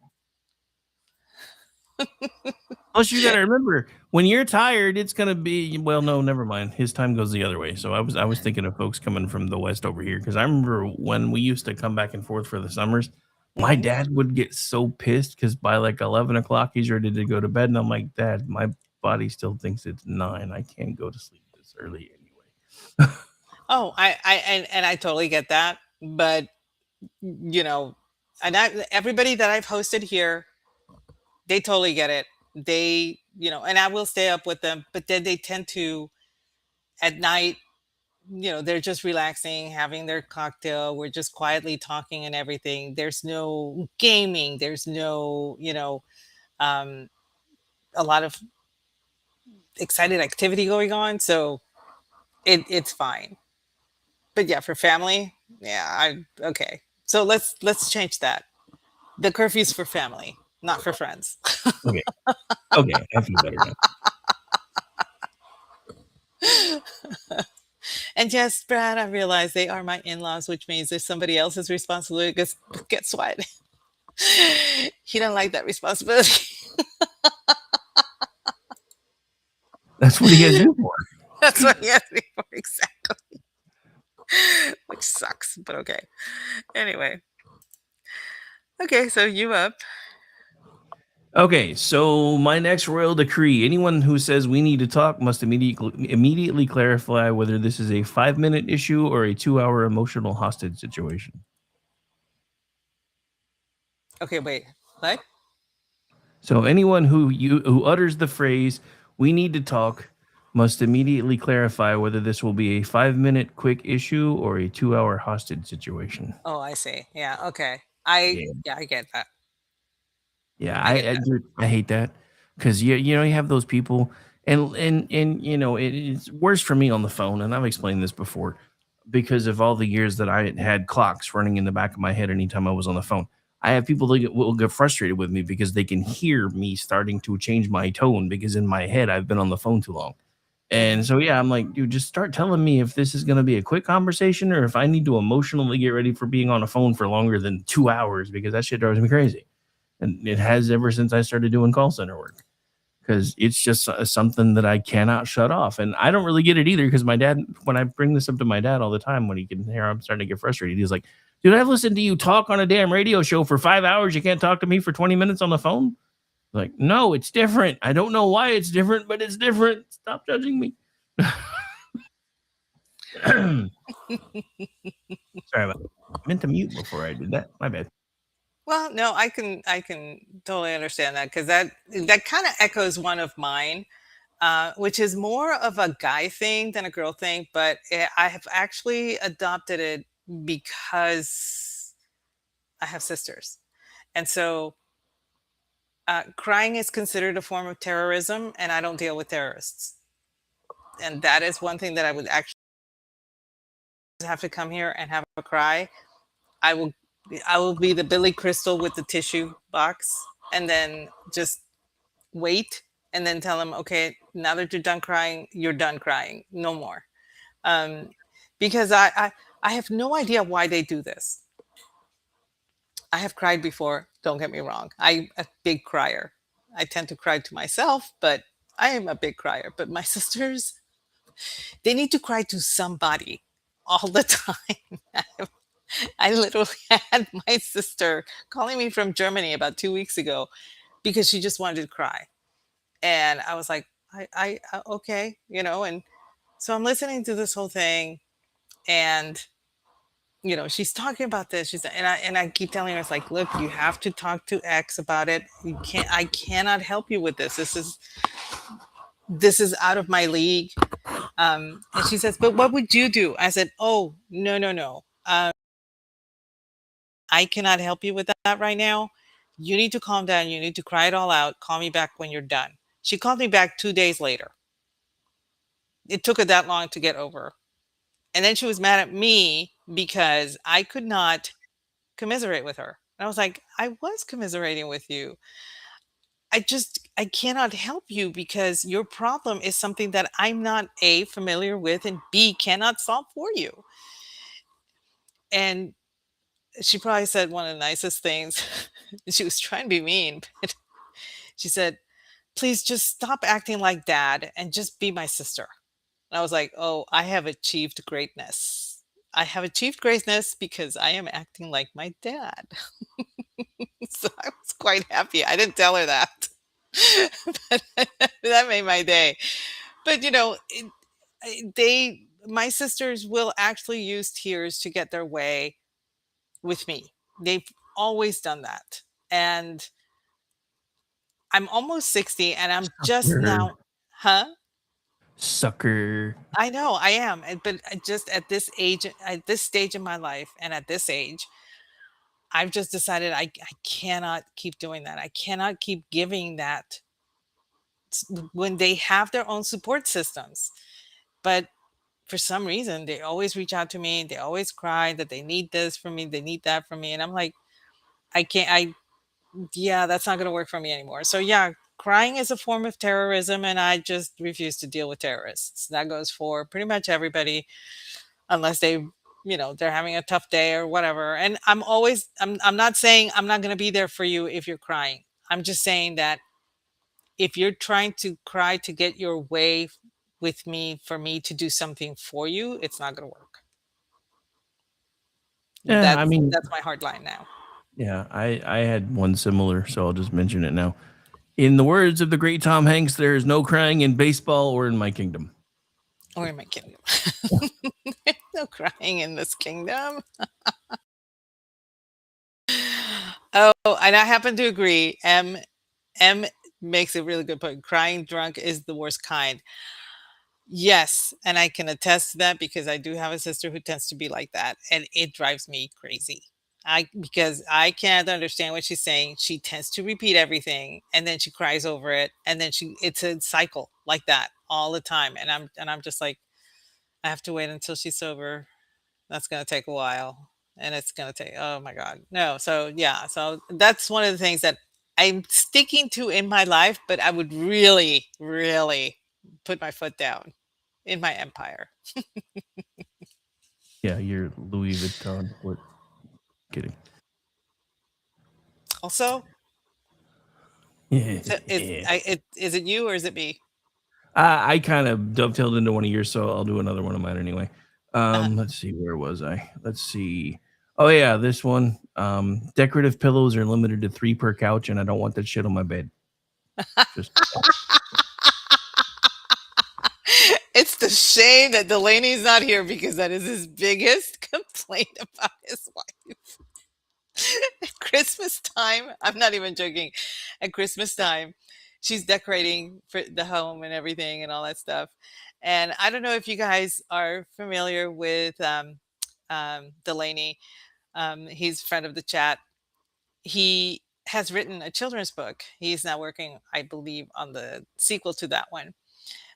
Plus, you got to remember, when you're tired, it's gonna be no, never mind. His time goes the other way. So I was thinking of folks coming from the west over here because I remember when we used to come back and forth for the summers. My Mhm. dad would get so pissed because by like 11 o'clock he's ready to go to bed, and I'm like, Dad, my body still thinks it's 9. I can't go to sleep this early anyway. Oh, and I totally get that, but you know, everybody that I've hosted here, they totally get it. They, and I will stay up with them, but then they tend to at night, they're just relaxing, having their cocktail. We're just quietly talking and everything. There's no gaming. There's no, um, a lot of excited activity going on. So it's fine. But yeah, for family, yeah, okay. So let's change that. The curfew's for family, not for friends. Okay, okay, I feel better now. And yes, Brad, I realize they are my in-laws, which means if somebody else's responsibility, guess what? He don't like that responsibility. That's what he has you for. That's what he asked me for, exactly. Which sucks, but okay. Anyway. Okay, so you up. Okay, so my next royal decree: anyone who says we need to talk must immediately clarify whether this is a 5-minute issue or a 2-hour emotional hostage situation. Okay, wait. What? So anyone who utters the phrase "we need to talk" must immediately clarify whether this will be a 5-minute quick issue or a 2-hour hostage situation. Oh, I see. Yeah, okay. Yeah. I get that. Yeah, I get that. dude, I hate that because you have those people, and it's worse for me on the phone, and I've explained this before because of all the years that I had clocks running in the back of my head anytime I was on the phone. I have people that will get frustrated with me because they can hear me starting to change my tone because in my head I've been on the phone too long. And so yeah, I'm like, dude, just start telling me if this is going to be a quick conversation or if I need to emotionally get ready for being on a phone for longer than 2 hours because that shit drives me crazy. And it has ever since I started doing call center work because it's just something that I cannot shut off. And I don't really get it either because my dad, when I bring this up to my dad all the time, when he can hear I'm starting to get frustrated, he's like, dude, I've listened to you talk on a damn radio show for 5 hours. You can't talk to me for 20 minutes on the phone? Like, no, it's different. I don't know why it's different, but it's different. Stop judging me. Sorry about that. I meant to mute before I did that. My bad. Well, no, I can totally understand that because that kind of echoes one of mine, which is more of a guy thing than a girl thing. But I have actually adopted it because I have sisters, and so crying is considered a form of terrorism, and I don't deal with terrorists. And that is one thing that I would actually have to come here and have a cry. I will be the Billy Crystal with the tissue box and then just wait and then tell them, okay, now that you're done crying, you're done crying. No more. Because I have no idea why they do this. I have cried before. Don't get me wrong. I'm a big crier. I tend to cry to myself, but I am a big crier. But my sisters, they need to cry to somebody all the time. I literally had my sister calling me from Germany about 2 weeks ago because she just wanted to cry. And I was like, okay, and so I'm listening to this whole thing and, she's talking about this. And I keep telling her, it's like, look, you have to talk to X about it. I cannot help you with this. This is out of my league. And she says, but what would you do? I said, oh, no. I cannot help you with that right now. You need to calm down. You need to cry it all out. Call me back when you're done. She called me back 2 days later. It took her that long to get over. And then she was mad at me because I could not commiserate with her. And I was like, I was commiserating with you. I cannot help you because your problem is something that I'm not A, familiar with, and B, cannot solve for you. And she probably said one of the nicest things. She was trying to be mean, but she said, please just stop acting like dad and just be my sister. And I was like, oh, I have achieved greatness. I have achieved greatness because I am acting like my dad. So I was quite happy. I didn't tell her that. But that made my day. But my sisters will actually use tears to get their way with me. They've always done that. And I'm almost 60 and I'm just Sucker. now, huh? Sucker. I know I am. But just at this age, at this stage in my life, and at this age, I've just decided I cannot keep doing that. I cannot keep giving that when they have their own support systems. But for some reason, they always reach out to me. They always cry that they need this from me. They need that from me. And I'm like, I can't, yeah, that's not going to work for me anymore. So, yeah, crying is a form of terrorism. And I just refuse to deal with terrorists. That goes for pretty much everybody, unless they're having a tough day or whatever. And I'm not saying I'm not going to be there for you if you're crying. I'm just saying that if you're trying to cry to get your way with me for me to do something for you, it's not going to work. Yeah, I mean, That's my hard line now. yeah, I had one similar, so I'll just mention it now. In the words of the great Tom Hanks, there is no crying in baseball or in my kingdom. Or in my kingdom. No crying in this kingdom. Oh, and I happen to agree. M makes a really good point. Crying drunk is the worst kind. Yes, and I can attest to that because I do have a sister who tends to be like that, and it drives me crazy. Because I can't understand what she's saying. She tends to repeat everything, and then she cries over it, and then it's a cycle like that all the time. And I'm just like, I have to wait until she's sober. That's gonna take a while, and it's gonna take. Oh my god, no. So yeah, so that's one of the things that I'm sticking to in my life, but I would really, really put my foot down in my empire. Yeah, you're Louis Vuitton. What? Kidding. Also, is it you or is it me? I kind of dovetailed into one of yours, so I'll do another one of mine anyway. Let's see, where was I? Let's see. Oh yeah, this one. Decorative pillows are limited to 3 per couch, and I don't want that shit on my bed. Just It's the shame that Delaney's not here because that is his biggest complaint about his wife. At Christmas time, I'm not even joking. At Christmas time, she's decorating for the home and everything and all that stuff. And I don't know if you guys are familiar with Delaney. He's a friend of the chat. He has written a children's book. He's now working, I believe, on the sequel to that one.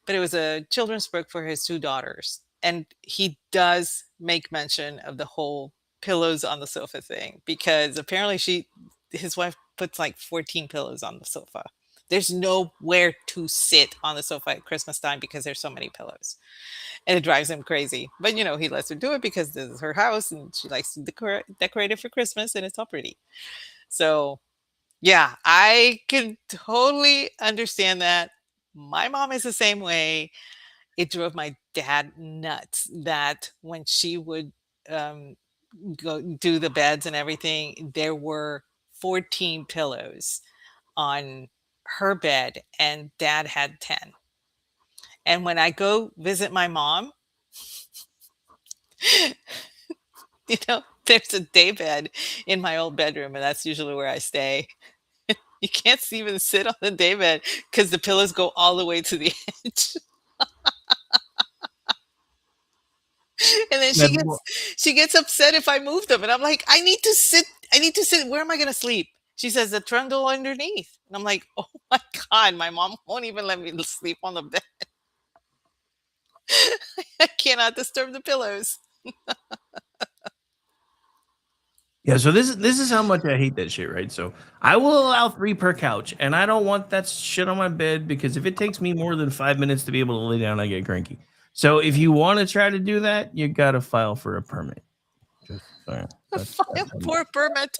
But it was a children's book for his 2 daughters. And he does make mention of the whole pillows on the sofa thing because apparently his wife puts like 14 pillows on the sofa. There's nowhere to sit on the sofa at Christmas time because there's so many pillows. And it drives him crazy. But he lets her do it because this is her house and she likes to decorate it for Christmas and it's all pretty. So yeah, I can totally understand that. My mom is the same way. It drove my dad nuts that when she would go do the beds and everything, there were 14 pillows on her bed and dad had 10. And when I go visit my mom, there's a day bed in my old bedroom and that's usually where I stay. You can't even sit on the day bed because the pillows go all the way to the edge. And then she gets upset if I move them. And I'm like, I need to sit I need to sit. Where am I going to sleep? She says the trundle underneath. And I'm like, oh my God, my mom won't even let me sleep on the bed. I cannot disturb the pillows. Yeah, so this is how much I hate that shit, right? So I will allow 3 per couch, and I don't want that shit on my bed because if it takes me more than 5 minutes to be able to lay down, I get cranky. So if you want to try to do that, you gotta file for a permit. Just saying. That's Poor permit.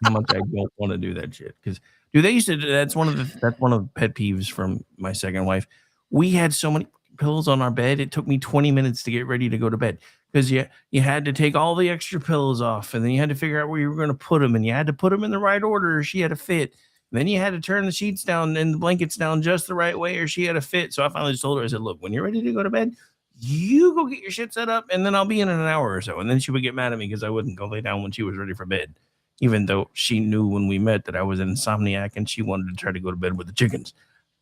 how much I don't want to do that shit. Because dude, they used to. That's one of the pet peeves from my second wife. We had so many pillows on our bed. It took me 20 minutes to get ready to go to bed because you had to take all the extra pillows off, and then you had to figure out where you were going to put them, and you had to put them in the right order, or she had to fit. And then you had to turn the sheets down and the blankets down just the right way, or she had to fit. So I finally just told her, I said, "Look, when you're ready to go to bed, you go get your shit set up, and then I'll be in an hour or so." And then she would get mad at me because I wouldn't go lay down when she was ready for bed, even though she knew when we met that I was an insomniac and she wanted to try to go to bed with the chickens.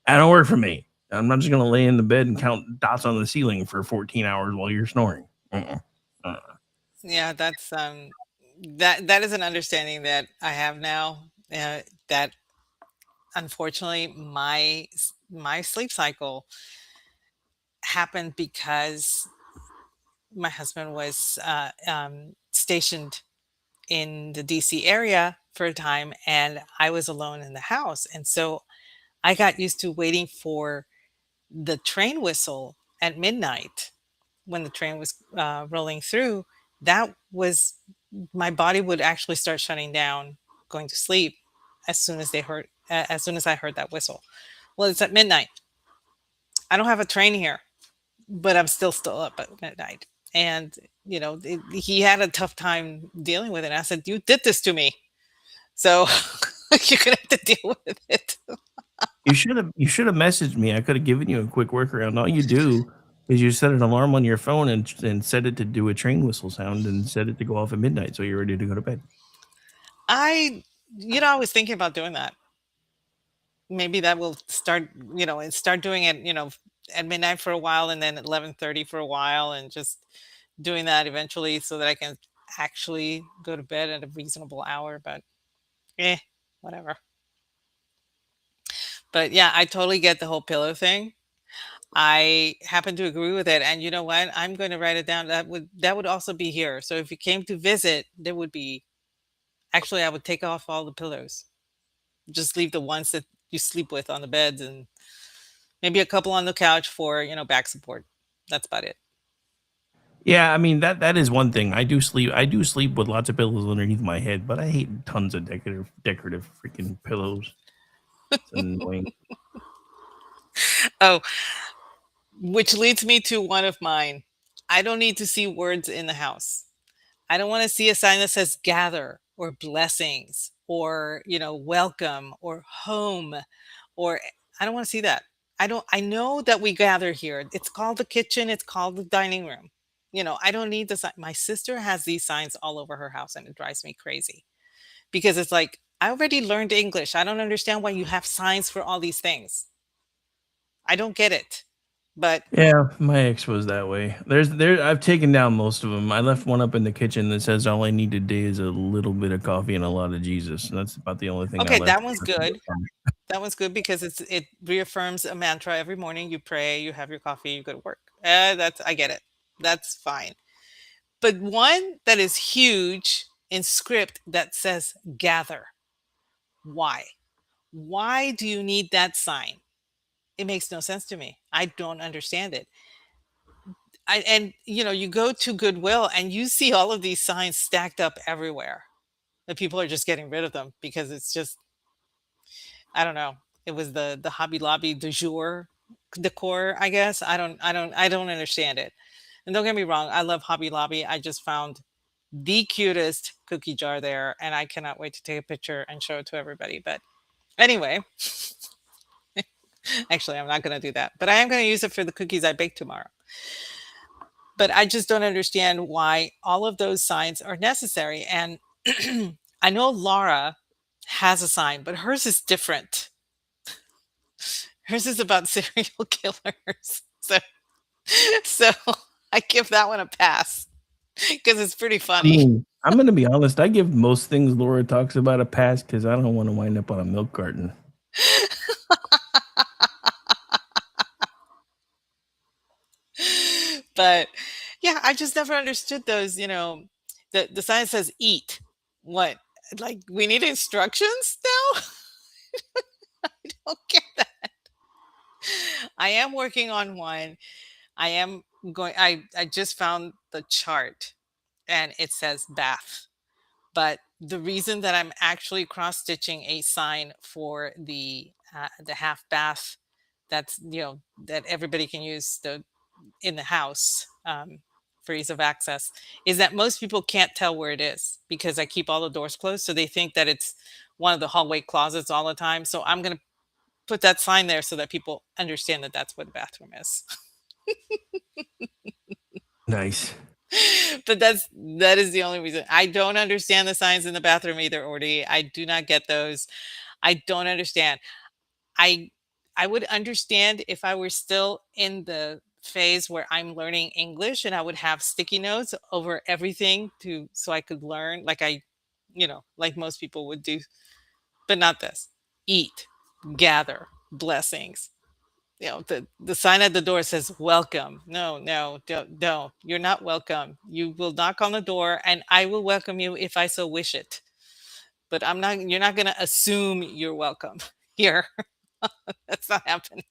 That don't work for me. I'm not just going to lay in the bed and count dots on the ceiling for 14 hours while you're snoring. Yeah, that's that is an understanding that I have now. That unfortunately my sleep cycle happened because my husband was stationed in the DC area for a time, and I was alone in the house, and so I got used to waiting for the train whistle at midnight when the train was rolling through. That was my body would actually start shutting down, going to sleep as soon as as soon as I heard that whistle. Well, it's at midnight. I don't have a train here, but I'm still up at midnight. And he had a tough time dealing with it. I said, "You did this to me, so you're gonna have to deal with it." You should have messaged me. I could have given you a quick workaround. All you do is you set an alarm on your phone and set it to do a train whistle sound and set it to go off at midnight so you're ready to go to bed. I was thinking about doing that. Maybe that will start, and start doing it, at midnight for a while, and then at 11:30 for a while, and just doing that eventually so that I can actually go to bed at a reasonable hour. But whatever. But yeah, I totally get the whole pillow thing. I happen to agree with it, and you know what? I'm going to write it down. That would also be here. So if you came to visit, there would be actually I would take off all the pillows. Just leave the ones that you sleep with on the beds, and maybe a couple on the couch for, back support. That's about it. Yeah, I mean that is one thing. I do sleep with lots of pillows underneath my head, but I hate tons of decorative freaking pillows. It's annoying. Oh, which leads me to one of mine. I don't need to see words in the house. I don't want to see a sign that says gather or blessings or, welcome or home or I don't want to see that. I know that we gather here. It's called the kitchen, it's called the dining room. I don't need the sign. My sister has these signs all over her house and it drives me crazy because it's like, I already learned English. I don't understand why you have signs for all these things. I don't get it. But Yeah, my ex was that way. I've taken down most of them. I left one up in the kitchen that says all I need today is a little bit of coffee and a lot of Jesus. And that's about the only thing I okay, left. that one's good. That one's good because it reaffirms a mantra every morning. You pray, you have your coffee, you go to work. I get it. That's fine. But one that is huge in script that says gather. Why? Why do you need that sign? It makes no sense to me. I don't understand it. You go to Goodwill and you see all of these signs stacked up everywhere. The people are just getting rid of them because it's just I don't know. It was the Hobby Lobby du jour decor, I guess. I don't understand it. And don't get me wrong, I love Hobby Lobby. I just found the cutest cookie jar there and I cannot wait to take a picture and show it to everybody. But anyway, actually I'm not going to do that. But I am going to use it for the cookies I bake tomorrow. But I just don't understand why all of those signs are necessary. And I know Laura has a sign, but hers is different. Hers is about serial killers. So I give that one a pass because it's pretty I funny. mean, I'm gonna be honest. I give most things Laura talks about a pass because I don't want to wind up on a milk carton. But yeah, I just never understood those. The sign says eat. What? Like we need instructions now? I don't get that. I am working on one. I am going. I just found the chart, and it says bath. But the reason that I'm actually cross stitching a sign for the half bath, that's that everybody can use in the house, for ease of access, is that most people can't tell where it is because I keep all the doors closed, so they think that it's one of the hallway closets all the time. So I'm gonna put that sign there so that people understand that that's what the bathroom is. Nice. But that is the only reason. I don't understand the signs in the bathroom either, Ordy. I do not get those. I don't understand. I I would understand if I were still in the phase where I'm learning English and I would have sticky notes over everything to so I could learn like like most people would do, but not this. Eat, gather, blessings. The sign at the door says welcome. No, no, don't. You're not welcome. You will knock on the door and I will welcome you if I so wish it. But you're not going to assume you're welcome here. That's not happening.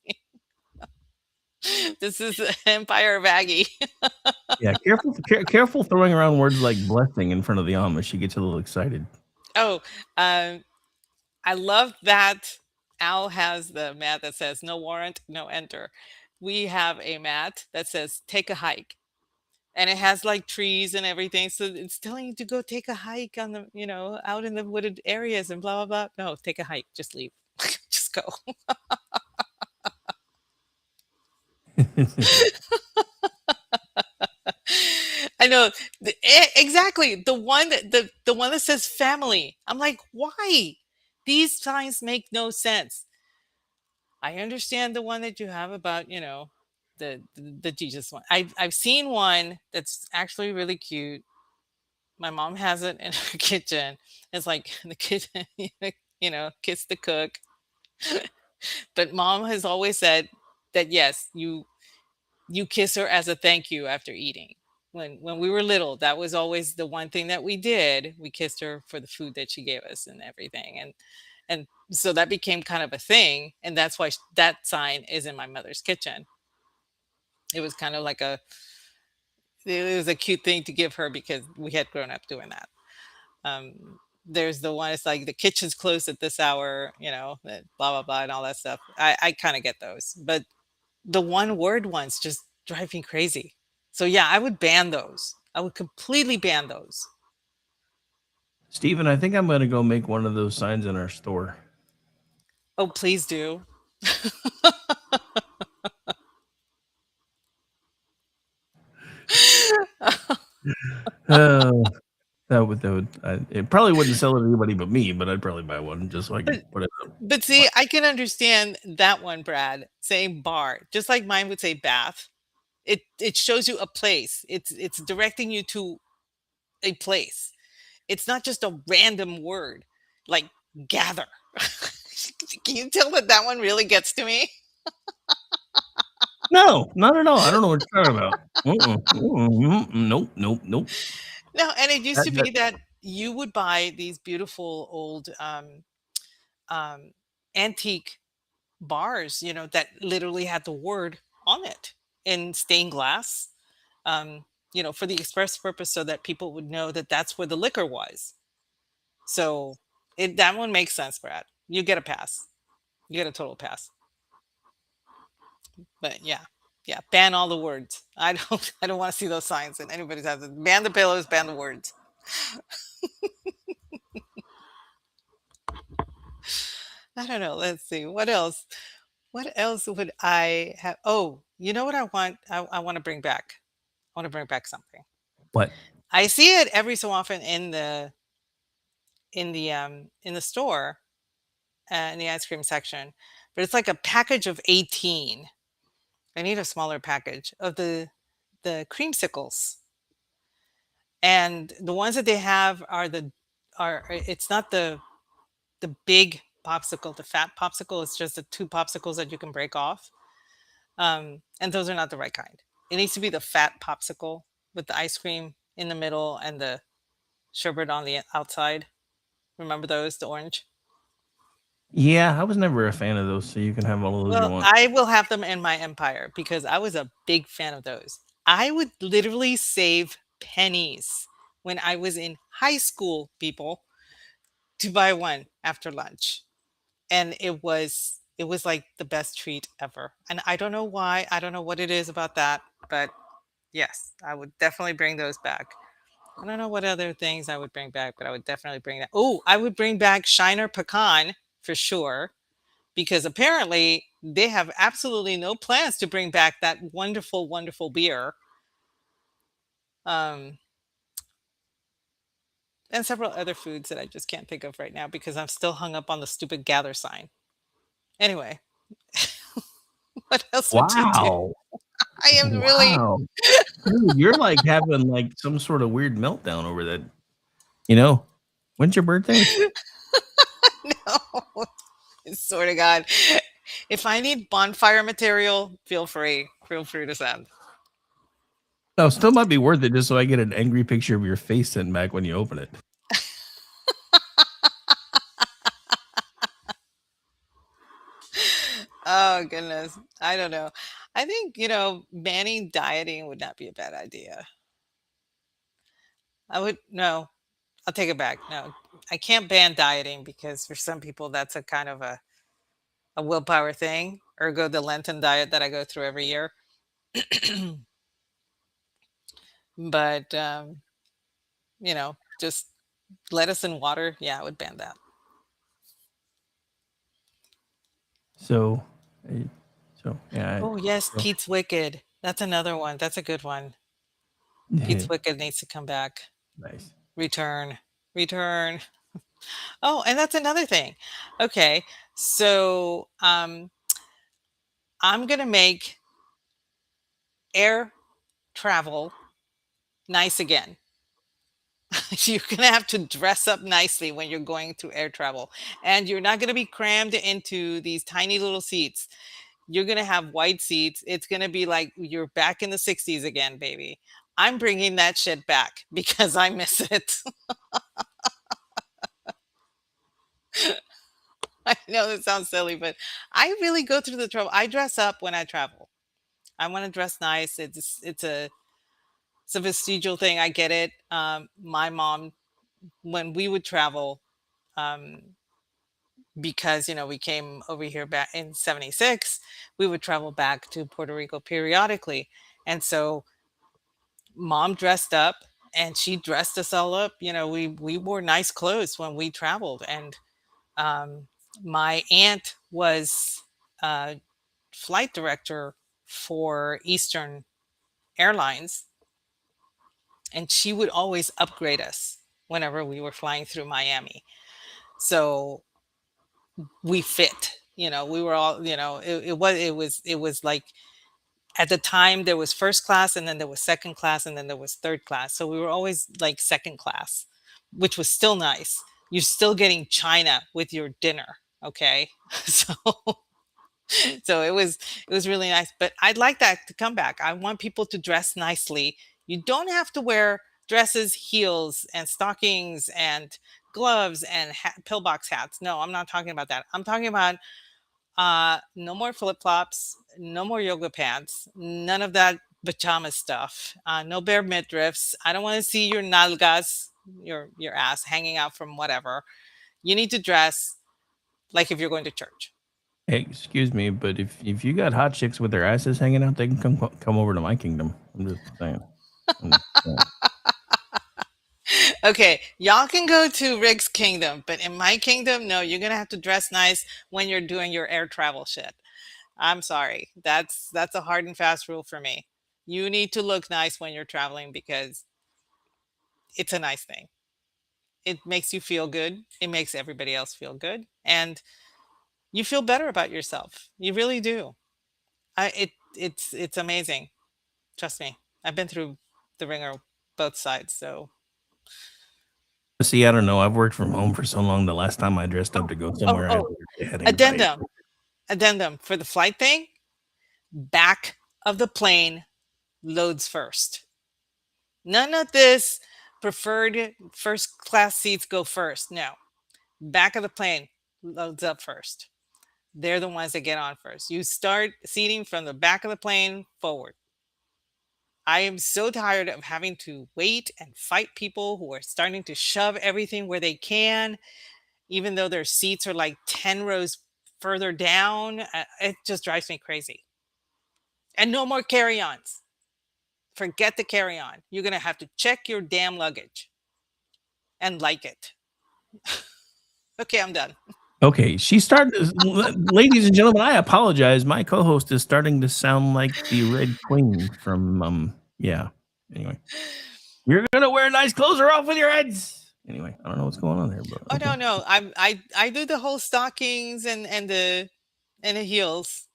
This is the Empire of Aggie. Yeah, careful throwing around words like blessing in front of the Amish. She gets a little excited. Oh, um, I love that Al has the mat that says no warrant, no enter. We have a mat that says take a hike. And it has like trees and everything. So it's telling you to go take a hike on out in the wooded areas and blah, blah, blah. No, take a hike. Just leave. Just go. I know exactly the one that says family. I'm like, why? These signs make no sense. I understand the one that you have about the Jesus one. I've seen one that's actually really cute. My mom has it in her kitchen. It's like the kid, kiss the cook. But mom has always said that yes, you kiss her as a thank you after eating. When we were little, that was always the one thing that we did. We kissed her for the food that she gave us and everything. And so that became kind of a thing, and that's why that sign is in my mother's kitchen. It was kind of like it was a cute thing to give her because we had grown up doing that. There's the one, it's like the kitchen's closed at this hour, blah blah blah and all that stuff. I kind of get those, but the one word ones just drive me crazy. So yeah, I would ban those. I would completely ban those. Steven, I think I'm going to go make one of those signs in our store. Oh, please do. Oh, it probably wouldn't sell it to anybody but me, but I'd probably buy one just so I could put it up. But see, I can understand that one, Brad, saying bar, just like mine would say bath. It shows you a place. It's directing you to a place. It's not just a random word like gather. Can you tell that one really gets to me? No, not at all. I don't know what you're talking about. Nope. No, and it used to That- be that you would buy these beautiful old antique bars, that literally had the word on it in stained glass, for the express purpose so that people would know that that's where the liquor was. So that one makes sense, Brad. You get a pass. You get a total pass. But yeah, ban all the words. I don't want to see those signs in anybody's house. Ban the pillows, ban the words. I don't know. Let's see. What else? What else would I have? Oh, you know what I want? I want to bring back. I want to bring back something. What? I see it every so often in the store, in the ice cream section, but it's like a package of 18. I need a smaller package of the creamsicles. And the ones that they have are it's not the big popsicle, the fat popsicle. It's just the two popsicles that you can break off. And those are not the right kind. It needs to be the fat popsicle with the ice cream in the middle and the sherbet on the outside. Remember those, the orange? Yeah, I was never a fan of those, so you can have all of those you Well, want. I will have them in my empire because I was a big fan of those. I would literally save pennies when I was in high school, people, to buy one after lunch. And it was like the best treat ever. And I don't know why. I don't know what it is about that, but yes, I would definitely bring those back. I don't know what other things I would bring back, but I would definitely bring that. Oh, I would bring back Shiner Pecan for sure, because apparently they have absolutely no plans to bring back that wonderful, wonderful beer. Um, and several other foods that I just can't think of right now because I'm still hung up on the stupid gather sign. Anyway, what else would you do? Wow. I am really Wow. Dude, you're like having like some sort of weird meltdown over that. You know, when's your birthday? no. Swear to God. If I need bonfire material, feel free. Feel free to send. No, still might be worth it just so I get an angry picture of your face sent back when you open it. Oh goodness. I don't know. I think, banning dieting would not be a bad idea. I would no, I'll take it back. No. I can't ban dieting because for some people that's a kind of a willpower thing, or go the Lenten diet that I go through every year. But just lettuce and water, yeah, I would ban that. So, uh, yeah. Oh yes, So, Pete's Wicked. That's another one. That's a good one. Pete's Wicked needs to come back. nice. Return. Return. Oh, and that's another thing. Okay. So I'm gonna make air travel nice again. You're gonna have to dress up nicely when you're going to air travel. And you're not gonna be crammed into these tiny little seats. You're gonna have white seats. It's gonna be like you're back in the 60s again, baby. I'm bringing that shit back because I miss it. I know that sounds silly, but I really go through the trouble. I dress up when I travel. I want to dress nice. It's a vestigial thing. I get it. My mom, when we would travel, um, because we came over here back in '76, we would travel back to Puerto Rico periodically, and so mom dressed up and she dressed us all up. We wore nice clothes when we traveled, and um, my aunt was a flight director for Eastern Airlines, and she would always upgrade us whenever we were flying through Miami. So we fit. We were all. It was like at the time there was first class, and then there was second class, and then there was third class. So we were always like second class, which was still nice. You're still getting China with your dinner, okay? So it was really nice. But I'd like that to come back. I want people to dress nicely. You don't have to wear dresses, heels, and stockings and gloves and pillbox hats. No, I'm not talking about that. I'm talking about no more flip flops, no more yoga pants, none of that pajama stuff. No bare midriffs. I don't want to see your nalgas, your ass hanging out from whatever. You need to dress like if you're going to church. Hey, excuse me, but if you got hot chicks with their asses hanging out, they can come over to my kingdom. I'm just saying. I'm just saying. Okay, y'all can go to Rick's kingdom, but in my kingdom, no, you're gonna have to dress nice when you're doing your air travel shit. I'm sorry. That's a hard and fast rule for me. You need to look nice when you're traveling because it's a nice thing. It makes you feel good. It makes everybody else feel good, and you feel better about yourself. You really do. It's amazing. Trust me. I've been through the ringer both sides. So See, I don't know. I've worked from home for so long. The last time I dressed up to go somewhere, I had anxiety. addendum for the flight thing. Back of the plane loads first. None of this preferred first class seats go first. No, back of the plane loads up first. They're the ones that get on first. You start seating from the back of the plane forward. I am so tired of having to wait and fight people who are starting to shove everything where they can, even though their seats are like 10 rows further down. It just drives me crazy. And no more carry-ons. Forget the carry-on. You're going to have to check your damn luggage and like it. Okay, I'm done. Okay, she started. Ladies and gentlemen, I apologize. My co-host is starting to sound like the Red Queen from yeah. Anyway, you're gonna wear nice clothes or off with your heads. Anyway, I don't know what's going on there, but okay. No. I do the whole stockings and the heels,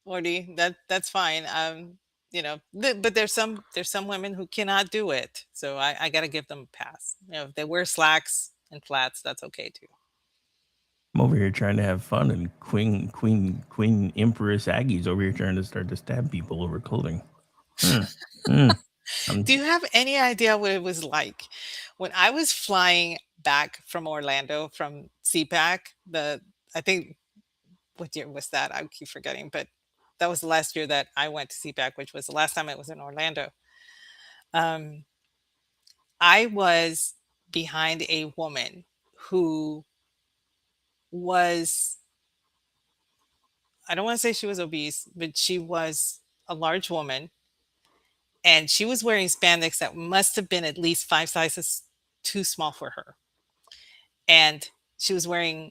Ordy. That's fine. But there's some women who cannot do it, so I got to give them a pass. If they wear slacks and flats, that's okay too. I'm over here trying to have fun, and Queen Empress Aggie's over here trying to start to stab people over clothing. Do you have any idea what it was like when I was flying back from Orlando from CPAC? I think, what year was that? I keep forgetting, but that was the last year that I went to CPAC, which was the last time it was in Orlando. I was behind a woman who was, I don't want to say she was obese, but she was a large woman. And she was wearing spandex that must have been at least 5 sizes too small for her. And she was wearing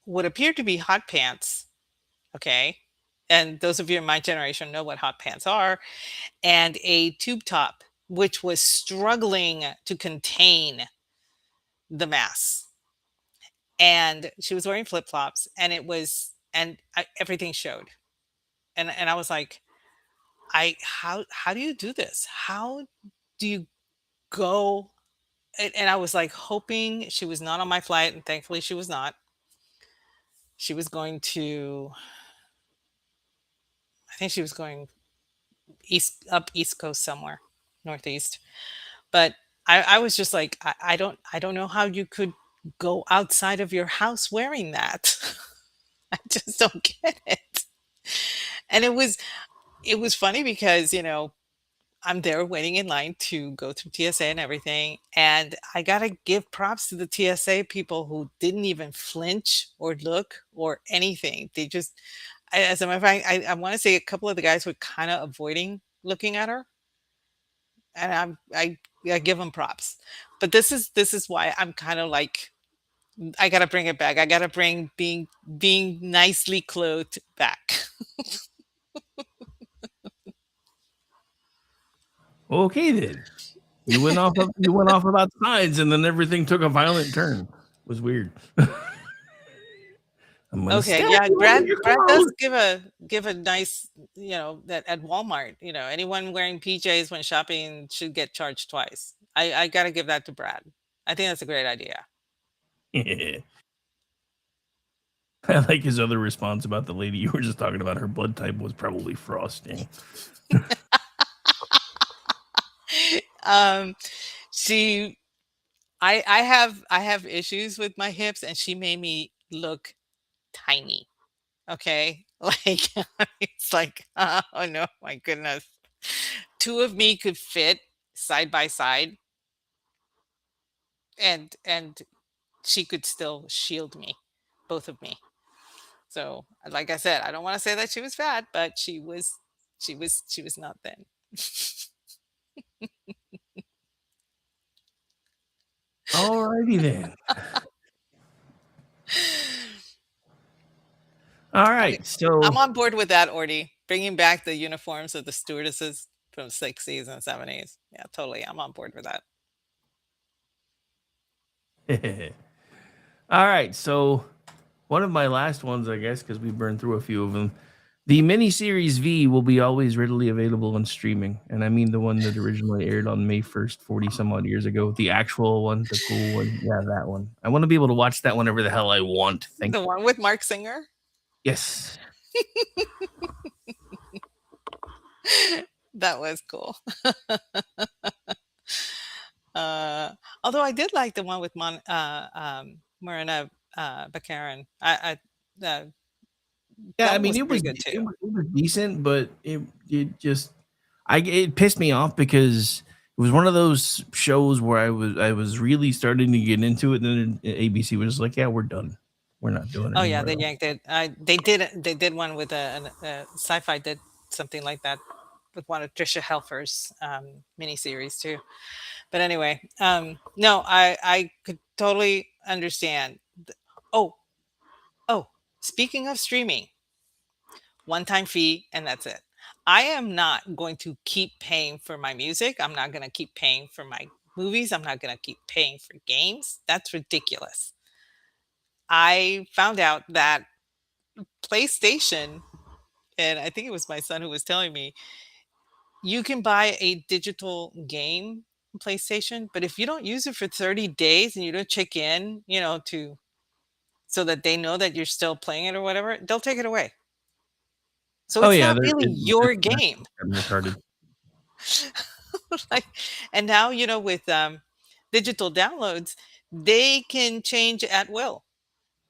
what appeared to be hot pants. Okay. And those of you in my generation know what hot pants are. And a tube top, which was struggling to contain the mass. And she was wearing flip flops, and everything showed. And I was like, how do you do this? How do you go? And I was like hoping she was not on my flight, and thankfully she was not. She was going to, I think she was going east coast somewhere, northeast. But I was just like, I don't know how you could go outside of your house wearing that. I just don't get it. And it was funny because, I'm there waiting in line to go through TSA and everything. And I got to give props to the TSA people who didn't even flinch or look or anything. They just, as a matter of fact, I want to say a couple of the guys were kind of avoiding looking at her. And I give them props. But this is why I'm kind of like, I got to bring it back. I got to bring being nicely clothed back. Okay, then. You went off about sides, and then everything took a violent turn. It was weird. Okay, yeah, Brad does give a nice, that at Walmart, anyone wearing PJs when shopping should get charged twice. I got to give that to Brad. I think that's a great idea. I like his other response about the lady you were just talking about. Her blood type was probably frosting. I have issues with my hips, and she made me look tiny. Okay, like it's like, oh no, my goodness, 2 of me could fit side by side, and she could still shield me, both of me. So, like I said, I don't want to say that she was fat, but she was not thin. Alrighty then. All right, so I'm on board with that, Ordy. Bringing back the uniforms of the stewardesses from 60s and 70s. Yeah, totally. I'm on board with that. all right, so one of my last ones, I guess, because we burned through a few of them. The miniseries V will be always readily available on streaming, and I mean the one that originally aired on May 1st, 40 some odd years ago. The actual one, the cool one. Yeah, that one. I want to be able to watch that whenever the hell I want. Thank The you. one with Mark Singer? Yes. That was cool. Although I did like the one with Marina Baccarin. Yeah, That I one mean was it was pretty good too. it was decent, but it just it pissed me off because it was one of those shows where I was really starting to get into it, and then ABC was just like, "Yeah, we're done. We're not doing it Oh yeah, anymore." they yanked it. They did one with Sci-Fi did something like that with one of Trisha Helfer's miniseries too. But anyway, no, I could totally understand. Oh, oh, speaking of streaming, one-time fee and that's it. I am not going to keep paying for my music. I'm not going to keep paying for my movies. I'm not going to keep paying for games. That's ridiculous. I found out that PlayStation, and I think it was my son who was telling me, you can buy a digital game on PlayStation, but if you don't use it for 30 days and you don't check in, to so that they know that you're still playing it or whatever, they'll take it away. So Oh it's yeah, not really your game. retarded. Like, and now, with digital downloads, they can change at will.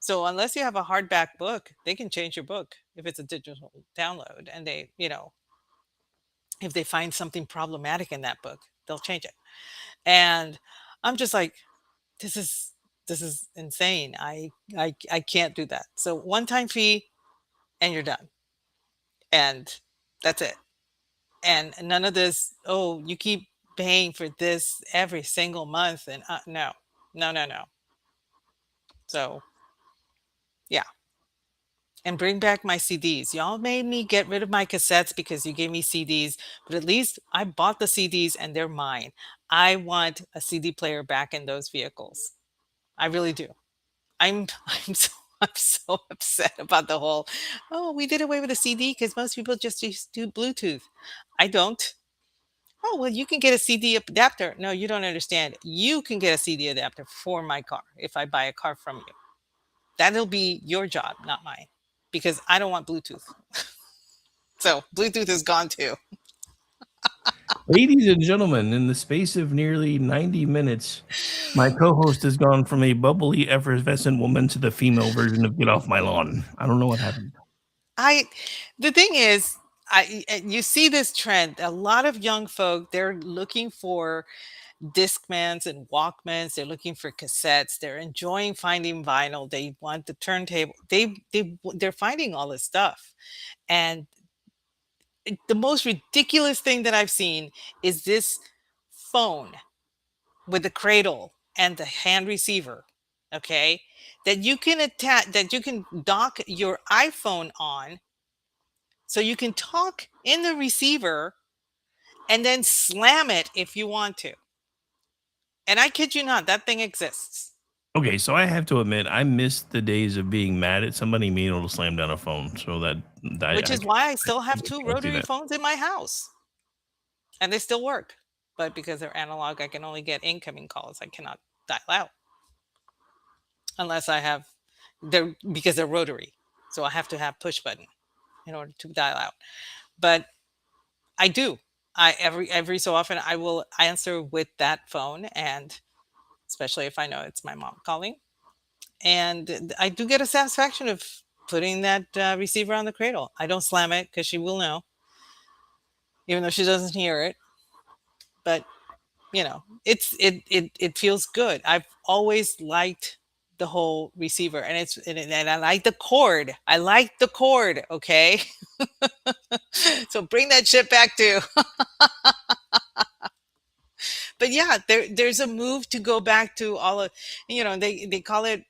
So unless you have a hardback book, they can change your book if it's a digital download, and if they find something problematic in that book, they'll change it. And I'm just like, this is insane. I can't do that. So one-time fee and you're done. And that's it. And none of this, oh, you keep paying for this every single month, and no. No, no, no. So, yeah. And bring back my CDs. Y'all made me get rid of my cassettes because you gave me CDs, but at least I bought the CDs and they're mine. I want a CD player back in those vehicles. I really do. I'm I'm so upset about the whole, oh, we did away with a CD because most people just do Bluetooth. I don't. Oh, well, you can get a CD adapter. No, you don't understand. You can get a CD adapter for my car if I buy a car from you. That'll be your job, not mine, because I don't want Bluetooth. So Bluetooth is gone too. Ladies and gentlemen, in the space of nearly 90 minutes, my co-host has gone from a bubbly, effervescent woman to the female version of "Get Off My Lawn." I don't know what happened. The thing is, you see this trend. A lot of young folk, they're looking for Discmans and Walkmans. They're looking for cassettes. They're enjoying finding vinyl. They want the turntable. They're finding all this stuff. And the most ridiculous thing that I've seen is this phone with the cradle and the hand receiver, okay, that you can attach, that you can dock your iPhone on, so you can talk in the receiver and then slam it if you want to. And I kid you not, that thing exists. Okay, so I have to admit, I missed the days of being mad at somebody being able to slam down a phone. So Which is why I still have I two can't see rotary that. phones in my house. And they still work. But because they're analog, I can only get incoming calls. I cannot dial out. Unless I have because they're rotary. So I have to have push button in order to dial out. But I do. I every so often I will answer with that phone, and especially if I know it's my mom calling. And I do get a satisfaction of putting that receiver on the cradle. I don't slam it because she will know, even though she doesn't hear it. But it feels good. I've always liked the whole receiver, and and I like the cord. I like the cord. Okay, so bring that shit back too. But yeah, there's a move to go back to all of, they call it,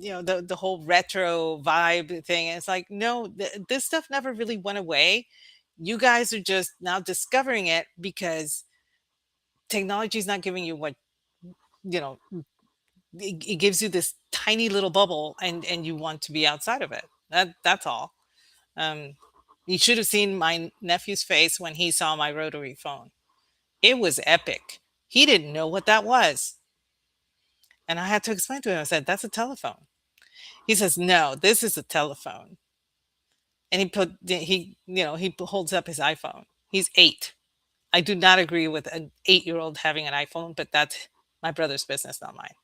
the whole retro vibe thing. And it's like, no, this stuff never really went away. You guys are just now discovering it because technology is not giving you what, you know it gives you this tiny little bubble, and you want to be outside of it. That's all. um You should have seen my nephew's face when he saw my rotary phone. It was epic. He didn't know what that was. And I had to explain to him. I said, "That's a telephone." He says, "No, this is a telephone." And he holds up his iPhone. He's 8. I do not agree with an 8-year-old having an iPhone, but that's my brother's business, not mine.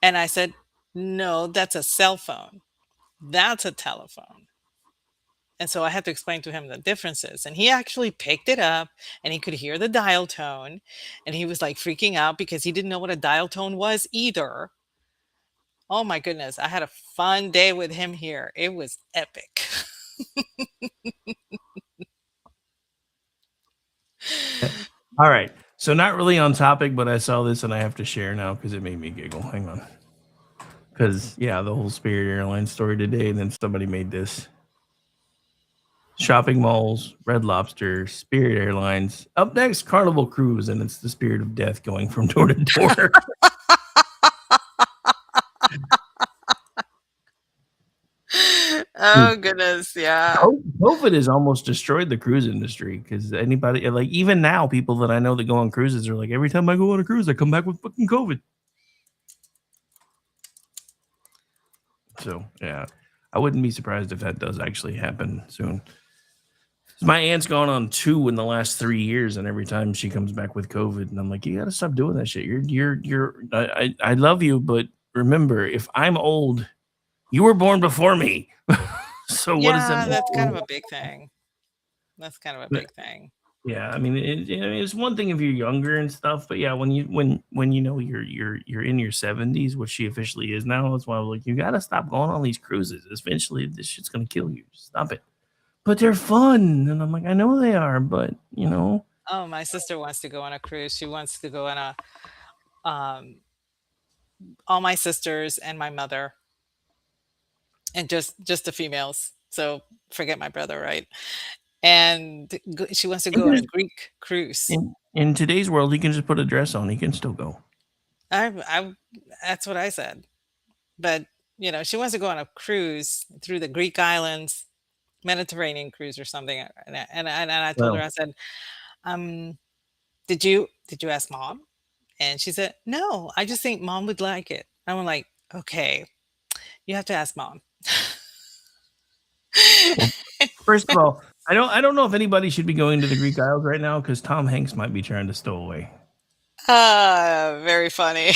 And I said, "No, that's a cell phone. That's a telephone." And so I had to explain to him the differences. And he actually picked it up and he could hear the dial tone. And he was like freaking out because he didn't know what a dial tone was either. Oh my goodness. I had a fun day with him here. It was epic. All right. So not really on topic, but I saw this and I have to share now because it made me giggle. Hang on. Because, yeah, the whole Spirit Airlines story today, and then somebody made this. Shopping malls, Red Lobster, Spirit Airlines. Up next, Carnival Cruise, and it's the spirit of death going from door to door. Oh goodness, yeah. COVID has almost destroyed the cruise industry because anybody, like even now, people that I know that go on cruises are like, every time I go on a cruise, I come back with fucking COVID. So, yeah, I wouldn't be surprised if that does actually happen soon. My aunt's gone on 2 in the last 3 years, and every time she comes back with COVID, and I'm like, you got to stop doing that shit. I love you, but remember, if I'm old, you were born before me. So what does that mean? That's kind of a big thing. Yeah, I mean, it's one thing if you're younger and stuff, but yeah, when you know you're in your 70s, which she officially is now, that's why I was like, you got to stop going on these cruises. Eventually, this shit's gonna kill you. Stop it. But they're fun. And I'm like, I know they are, but Oh, my sister wants to go on a cruise. She wants to go on a all my sisters and my mother and just the females. So forget my brother, right? And she wants to go on a Greek cruise. in today's world, he can just put a dress on. He can still go. I That's what I said. But she wants to go on a cruise through the Greek islands, Mediterranean cruise or something. And I told her, I said, did you ask mom? And she said, no, I just think mom would like it. I'm like, okay, you have to ask mom. First of all, I don't know if anybody should be going to the Greek Isles right now because Tom Hanks might be trying to stow away. Very funny.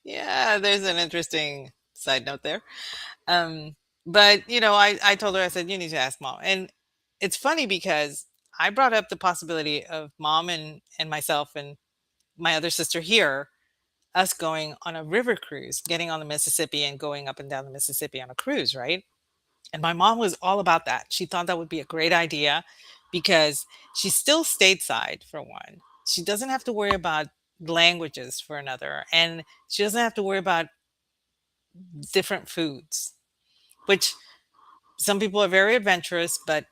Yeah, there's an interesting side note there. But I told her, I said, you need to ask mom. And it's funny because I brought up the possibility of mom and myself and my other sister here, us going on a river cruise, getting on the Mississippi and going up and down the Mississippi on a cruise, right? And my mom was all about that. She thought that would be a great idea because she's still stateside, for one. She doesn't have to worry about languages, for another. And she doesn't have to worry about different foods, which some people are very adventurous, but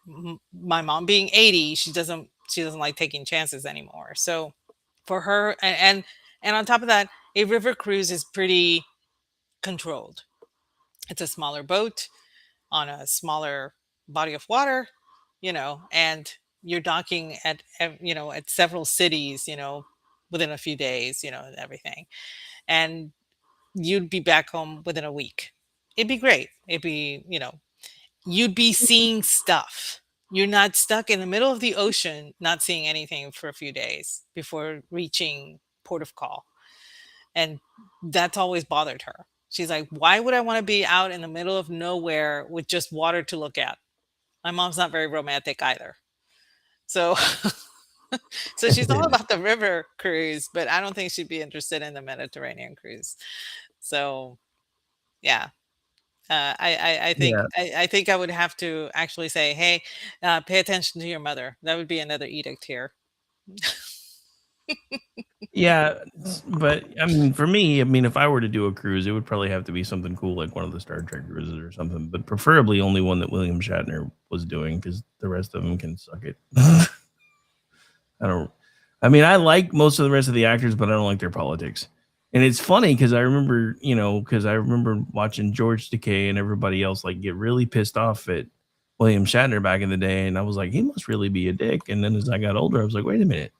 my mom being 80, she doesn't like taking chances anymore. So for her, and on top of that, a river cruise is pretty controlled. It's a smaller boat on a smaller body of water, and you're docking at several cities, within a few days, and everything. And you'd be back home within a week. It'd be great. It'd be, you'd be seeing stuff. You're not stuck in the middle of the ocean, not seeing anything for a few days before reaching port of call. And that's always bothered her. She's like, why would I want to be out in the middle of nowhere with just water to look at? My mom's not very romantic either. So, so she's all about the river cruise, but I don't think she'd be interested in the Mediterranean cruise. So, yeah. I think I would have to actually say, hey, pay attention to your mother. That would be another edict here. Yeah, but I mean, for me, if I were to do a cruise, it would probably have to be something cool like one of the Star Trek cruises or something, but preferably only one that William Shatner was doing because the rest of them can suck it. I like most of the rest of the actors, but I don't like their politics. And it's funny because I remember, because I remember watching George Takei and everybody else like get really pissed off at William Shatner back in the day, and I was like, he must really be a dick. And then as I got older, I was like, wait a minute,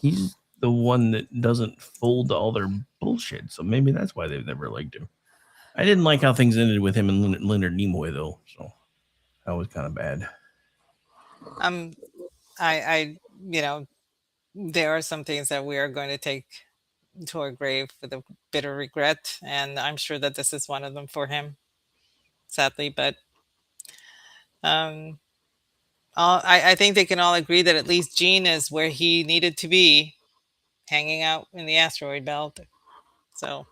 he's the one that doesn't fold to all their bullshit. So maybe that's why they've never liked him. I didn't like how things ended with him and Leonard Nimoy though, so that was kind of bad. I there are some things that we are going to take to our grave with a bitter regret, and I'm sure that this is one of them for him, sadly. But um, I think they can all agree that at least Gene is where he needed to be, hanging out in the asteroid belt. So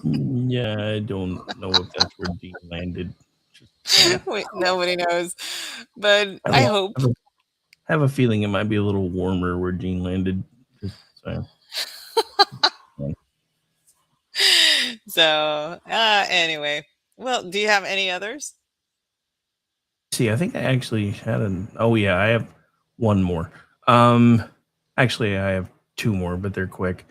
Yeah, I don't know if that's where Gene landed. Just nobody knows, but I I have hope. a, have a feeling it might be a little warmer where Gene landed. Just so. So anyway, well, do you have any others? See, I think I actually had oh yeah, I have one more. Actually I have two more, but they're quick.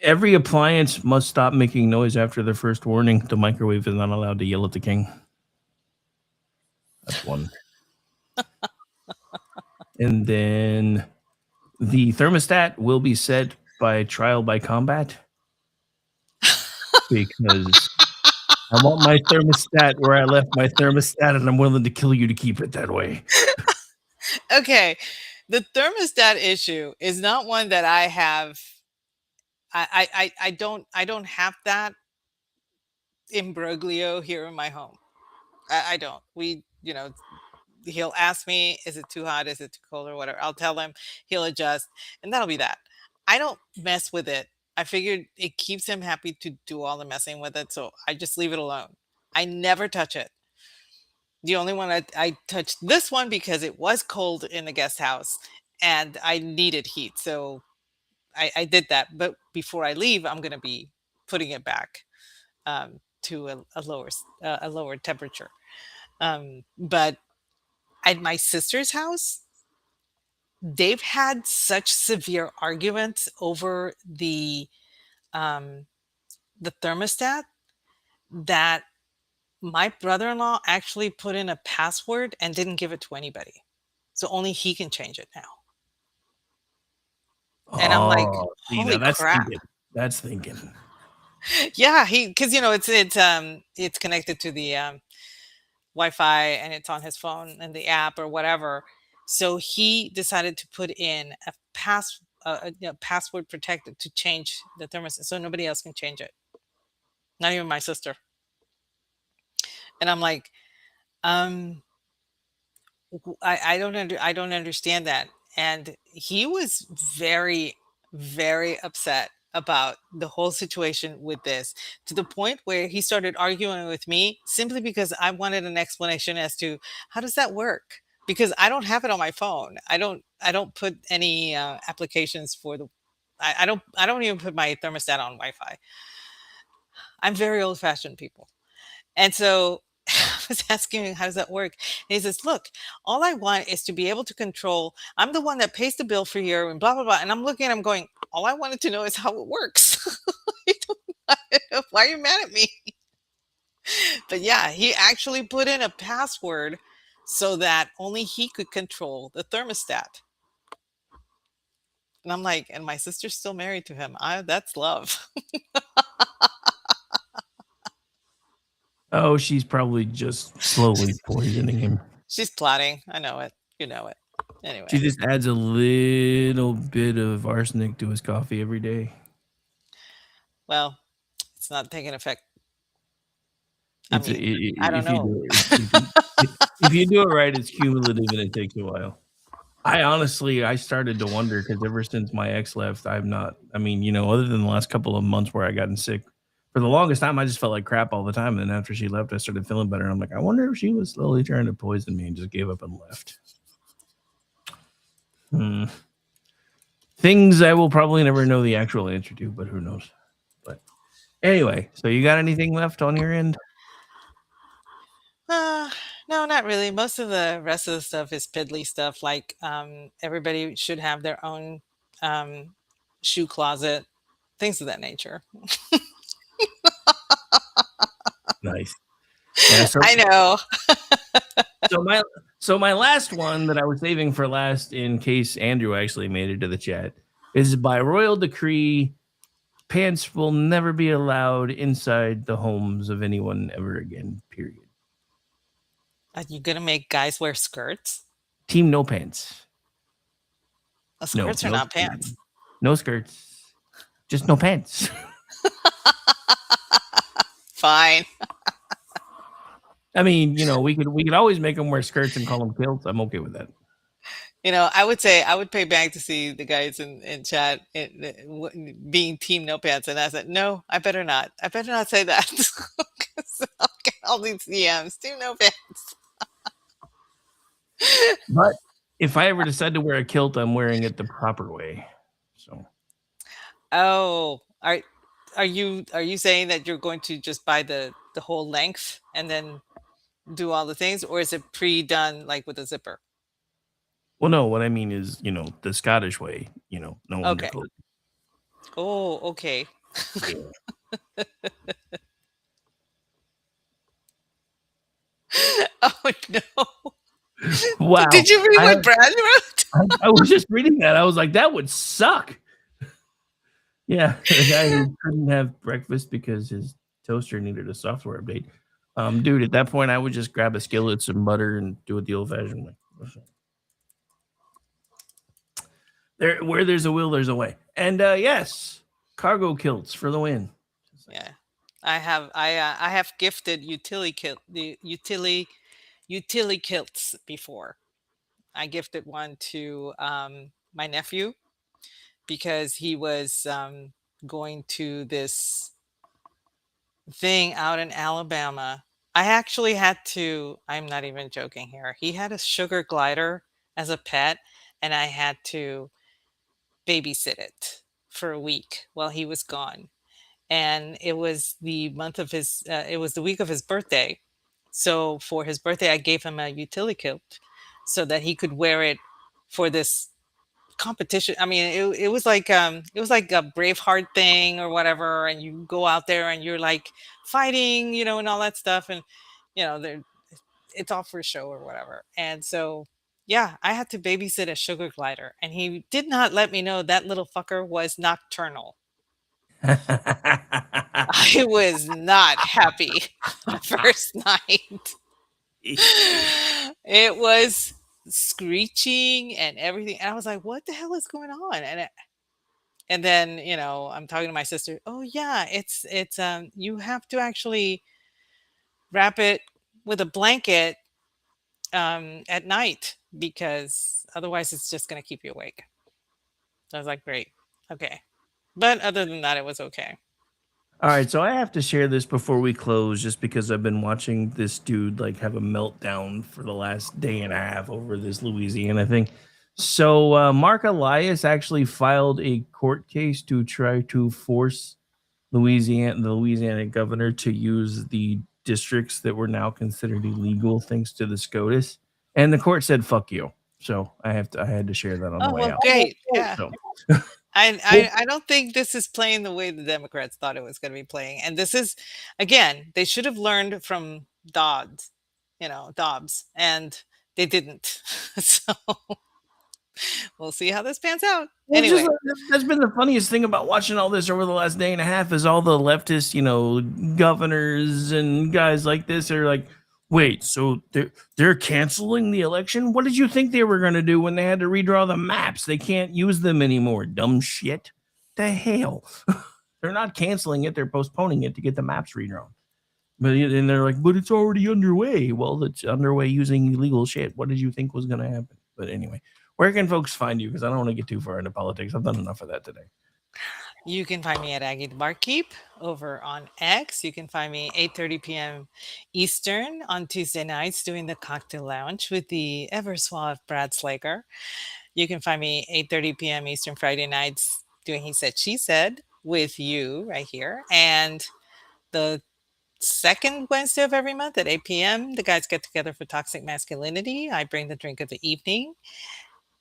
Every appliance must stop making noise after the first warning. The microwave is not allowed to yell at the king. That's one. And then the thermostat will be set by trial by combat, because I want my thermostat where I left my thermostat, and I'm willing to kill you to keep it that way. Okay, the thermostat issue is not one that I have. I don't have that imbroglio here in my home. I don't. He'll ask me, is it too hot? Is it too cold or whatever? I'll tell him, he'll adjust, and that'll be that. I don't mess with it. I figured it keeps him happy to do all the messing with it, so I just leave it alone. I never touch it. The only one I touched this one because it was cold in the guest house and I needed heat. So I did that. But before I leave, I'm going to be putting it back to a lower temperature. But at my sister's house, they've had such severe arguments over the thermostat that my brother-in-law actually put in a password and didn't give it to anybody. So only he can change it now. And I'm like, holy crap. That's thinking. Yeah, because it's connected to the Wi-Fi and it's on his phone and the app or whatever. So he decided to put in a password protected to change the thermostat, so nobody else can change it. Not even my sister. And I'm like, I don't understand that. And he was very, very upset about the whole situation with this, to the point where he started arguing with me simply because I wanted an explanation as to how does that work? Because I don't have it on my phone. I don't put any applications for the I don't even put my thermostat on Wi-Fi. I'm very old-fashioned, people. And so I was asking him, how does that work? And he says, look, all I want is to be able to control. I'm the one that pays the bill for you and blah, blah, blah. And I'm looking at him going, all I wanted to know is how it works. Why are you mad at me? But yeah, he actually put in a password so that only he could control the thermostat. And I'm like, and my sister's still married to him. That's love. Oh, she's probably just slowly poisoning him. She's plotting. I know it. You know it. Anyway. She just adds a little bit of arsenic to his coffee every day. Well, it's not taking effect. I don't know. If you do it right, it's cumulative and it takes a while. I started to wonder, because ever since my ex left, other than the last couple of months where I gotten sick, for the longest time, I just felt like crap all the time. And then after she left, I started feeling better. And I'm like, I wonder if she was slowly trying to poison me and just gave up and left. Things I will probably never know the actual answer to, but who knows? But anyway, so you got anything left on your end? No, not really. Most of the rest of the stuff is piddly stuff. Like everybody should have their own shoe closet. things of that nature. Nice. Yeah, I know. so my last one that I was saving for last in case Andrew actually made it to the chat is by royal decree, pants will never be allowed inside the homes of anyone ever again, period. Are you gonna make guys wear skirts? Team no pants. Skirts are not pants. No skirts. Just no pants. Fine. I mean, we could always make them wear skirts and call them kilts. I'm okay with that. I would say I would pay back to see the guys in chat being team no pants, and I said, no, I better not. I better not say that. 'Cause I'll get all these DMs. Team no pants. But if I ever decide to wear a kilt, I'm wearing it the proper way. So. Oh, are you saying that you're going to just buy the whole length and then do all the things, or is it pre-done like with a zipper? Well, no, what I mean is, the Scottish way, no Okay. undercoat. Oh, okay. Oh no. Wow. Did you read what Brad wrote? I was just reading that. I was like, that would suck. Yeah, the guy who couldn't have breakfast because his toaster needed a software update. Dude, at that point, I would just grab a skillet, some butter, and do it the old-fashioned way. Where there's a will, there's a way. And yes, cargo kilts for the win. Yeah, I have gifted utility kilts before. I gifted one to my nephew because he was going to this thing out in Alabama. I actually had to, I'm not even joking here. He had a sugar glider as a pet, and I had to babysit it for a week while he was gone. And it was the week of his birthday. So for his birthday, I gave him a utility kilt so that he could wear it for this competition. I mean, it was like a Braveheart thing or whatever, and you go out there and you're like fighting, and all that stuff, and it's all for show or whatever. And so yeah, I had to babysit a sugar glider, and he did not let me know that little fucker was nocturnal. I was not happy the first night. It was screeching and everything, and I was like, what the hell is going on? And then I'm talking to my sister. Oh yeah, it's you have to actually wrap it with a blanket at night, because otherwise it's just going to keep you awake. I was like, great, okay. But other than that, it was okay. All right, so I have to share this before we close, just because I've been watching this dude have a meltdown for the last day and a half over this Louisiana thing. So Mark Elias actually filed a court case to try to force the Louisiana governor to use the districts that were now considered illegal thanks to the SCOTUS, and the court said "fuck you." So I had to share that on the way out. Great, yeah. So. I don't think this is playing the way the Democrats thought it was going to be playing. And this is, again, they should have learned from Dobbs, and they didn't. So we'll see how this pans out. Well, anyway, that's been the funniest thing about watching all this over the last day and a half is all the leftist, governors and guys like this are like, wait, so they're canceling the election? What did you think they were going to do when they had to redraw the maps? They can't use them anymore. Dumb shit. The hell? They're not canceling it. They're postponing it to get the maps redrawn. And they're like, but it's already underway. Well, it's underway using illegal shit. What did you think was going to happen? But anyway, where can folks find you? Because I don't want to get too far into politics. I've done enough of that today. You can find me at Aggie the Barkeep over on X. You can find me 8:30 p.m. Eastern on Tuesday nights doing the Cocktail Lounge with the ever suave Brad Slager. You can find me 8:30 p.m. Eastern Friday nights doing He Said, She Said with you right here. And the second Wednesday of every month at 8 p.m., the guys get together for Toxic Masculinity. I bring the drink of the evening.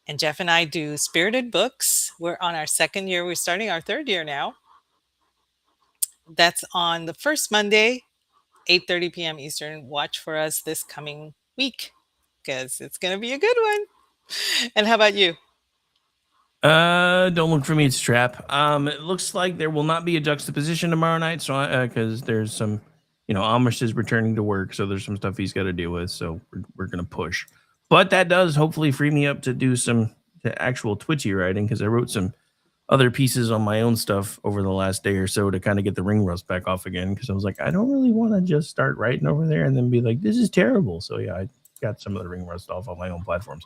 And Jeff and I do Spirited Books. We're on our second year. We're starting our third year now. That's on the first Monday, 8:30 p.m. Eastern. Watch for us this coming week because it's going to be a good one. And how about you? Don't look for me. It's Trap. It looks like there will not be a juxtaposition tomorrow night, so because there's some, Amish is returning to work, so there's some stuff he's got to deal with. So we're gonna push, but that does hopefully free me up to do some actual Twitchy writing because I wrote some other pieces on my own stuff over the last day or so to kind of get the ring rust back off again because I was like, I don't really want to just start writing over there and then be like, this is terrible. So yeah, I got some of the ring rust off on my own platforms.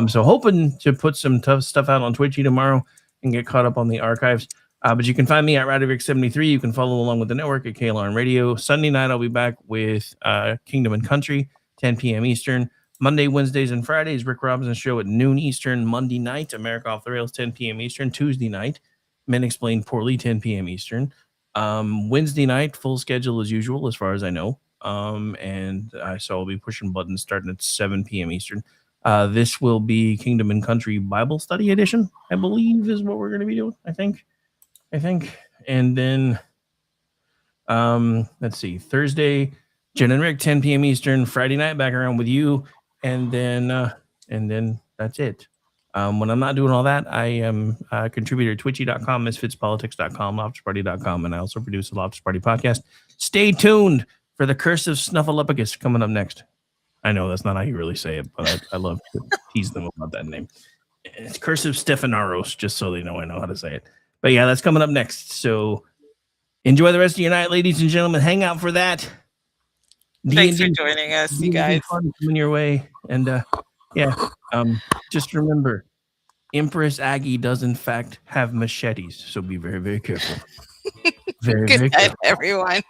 So hoping to put some tough stuff out on Twitchy tomorrow and get caught up on the archives. But you can find me at Radovic73. You can follow along with the network at KLRN Radio. Sunday night, I'll be back with Kingdom and Country, 10 p.m. Eastern. Monday, Wednesdays, and Fridays, Rick Robinson Show at noon Eastern. Monday night, America Off the Rails, 10 p.m. Eastern. Tuesday night, Men Explained Poorly, 10 p.m. Eastern. Wednesday night, full schedule as usual, as far as I know. So I'll be pushing buttons starting at 7 p.m. Eastern. This will be Kingdom and Country Bible Study Edition, I believe is what we're going to be doing. I think. And then, let's see, Thursday, Jen and Rick, 10 p.m. Eastern. Friday night, back around with you. And then that's it. When I'm not doing all that, I am a contributor to twitchy.com, misfitspolitics.com, loftusparty.com, and I also produce a Loftus Party podcast. Stay tuned for the Curse of Snuffleupagus coming up next. I know that's not how you really say it, but I love to tease them about that name. It's Curse of Stephanaros, just so they know I know how to say it. But yeah, that's coming up next. So enjoy the rest of your night, ladies and gentlemen. Hang out for that. Thanks for joining us, you guys. Coming your way. And just remember, Empress Aggie does in fact have machetes. So be very, very careful. Good night, everyone.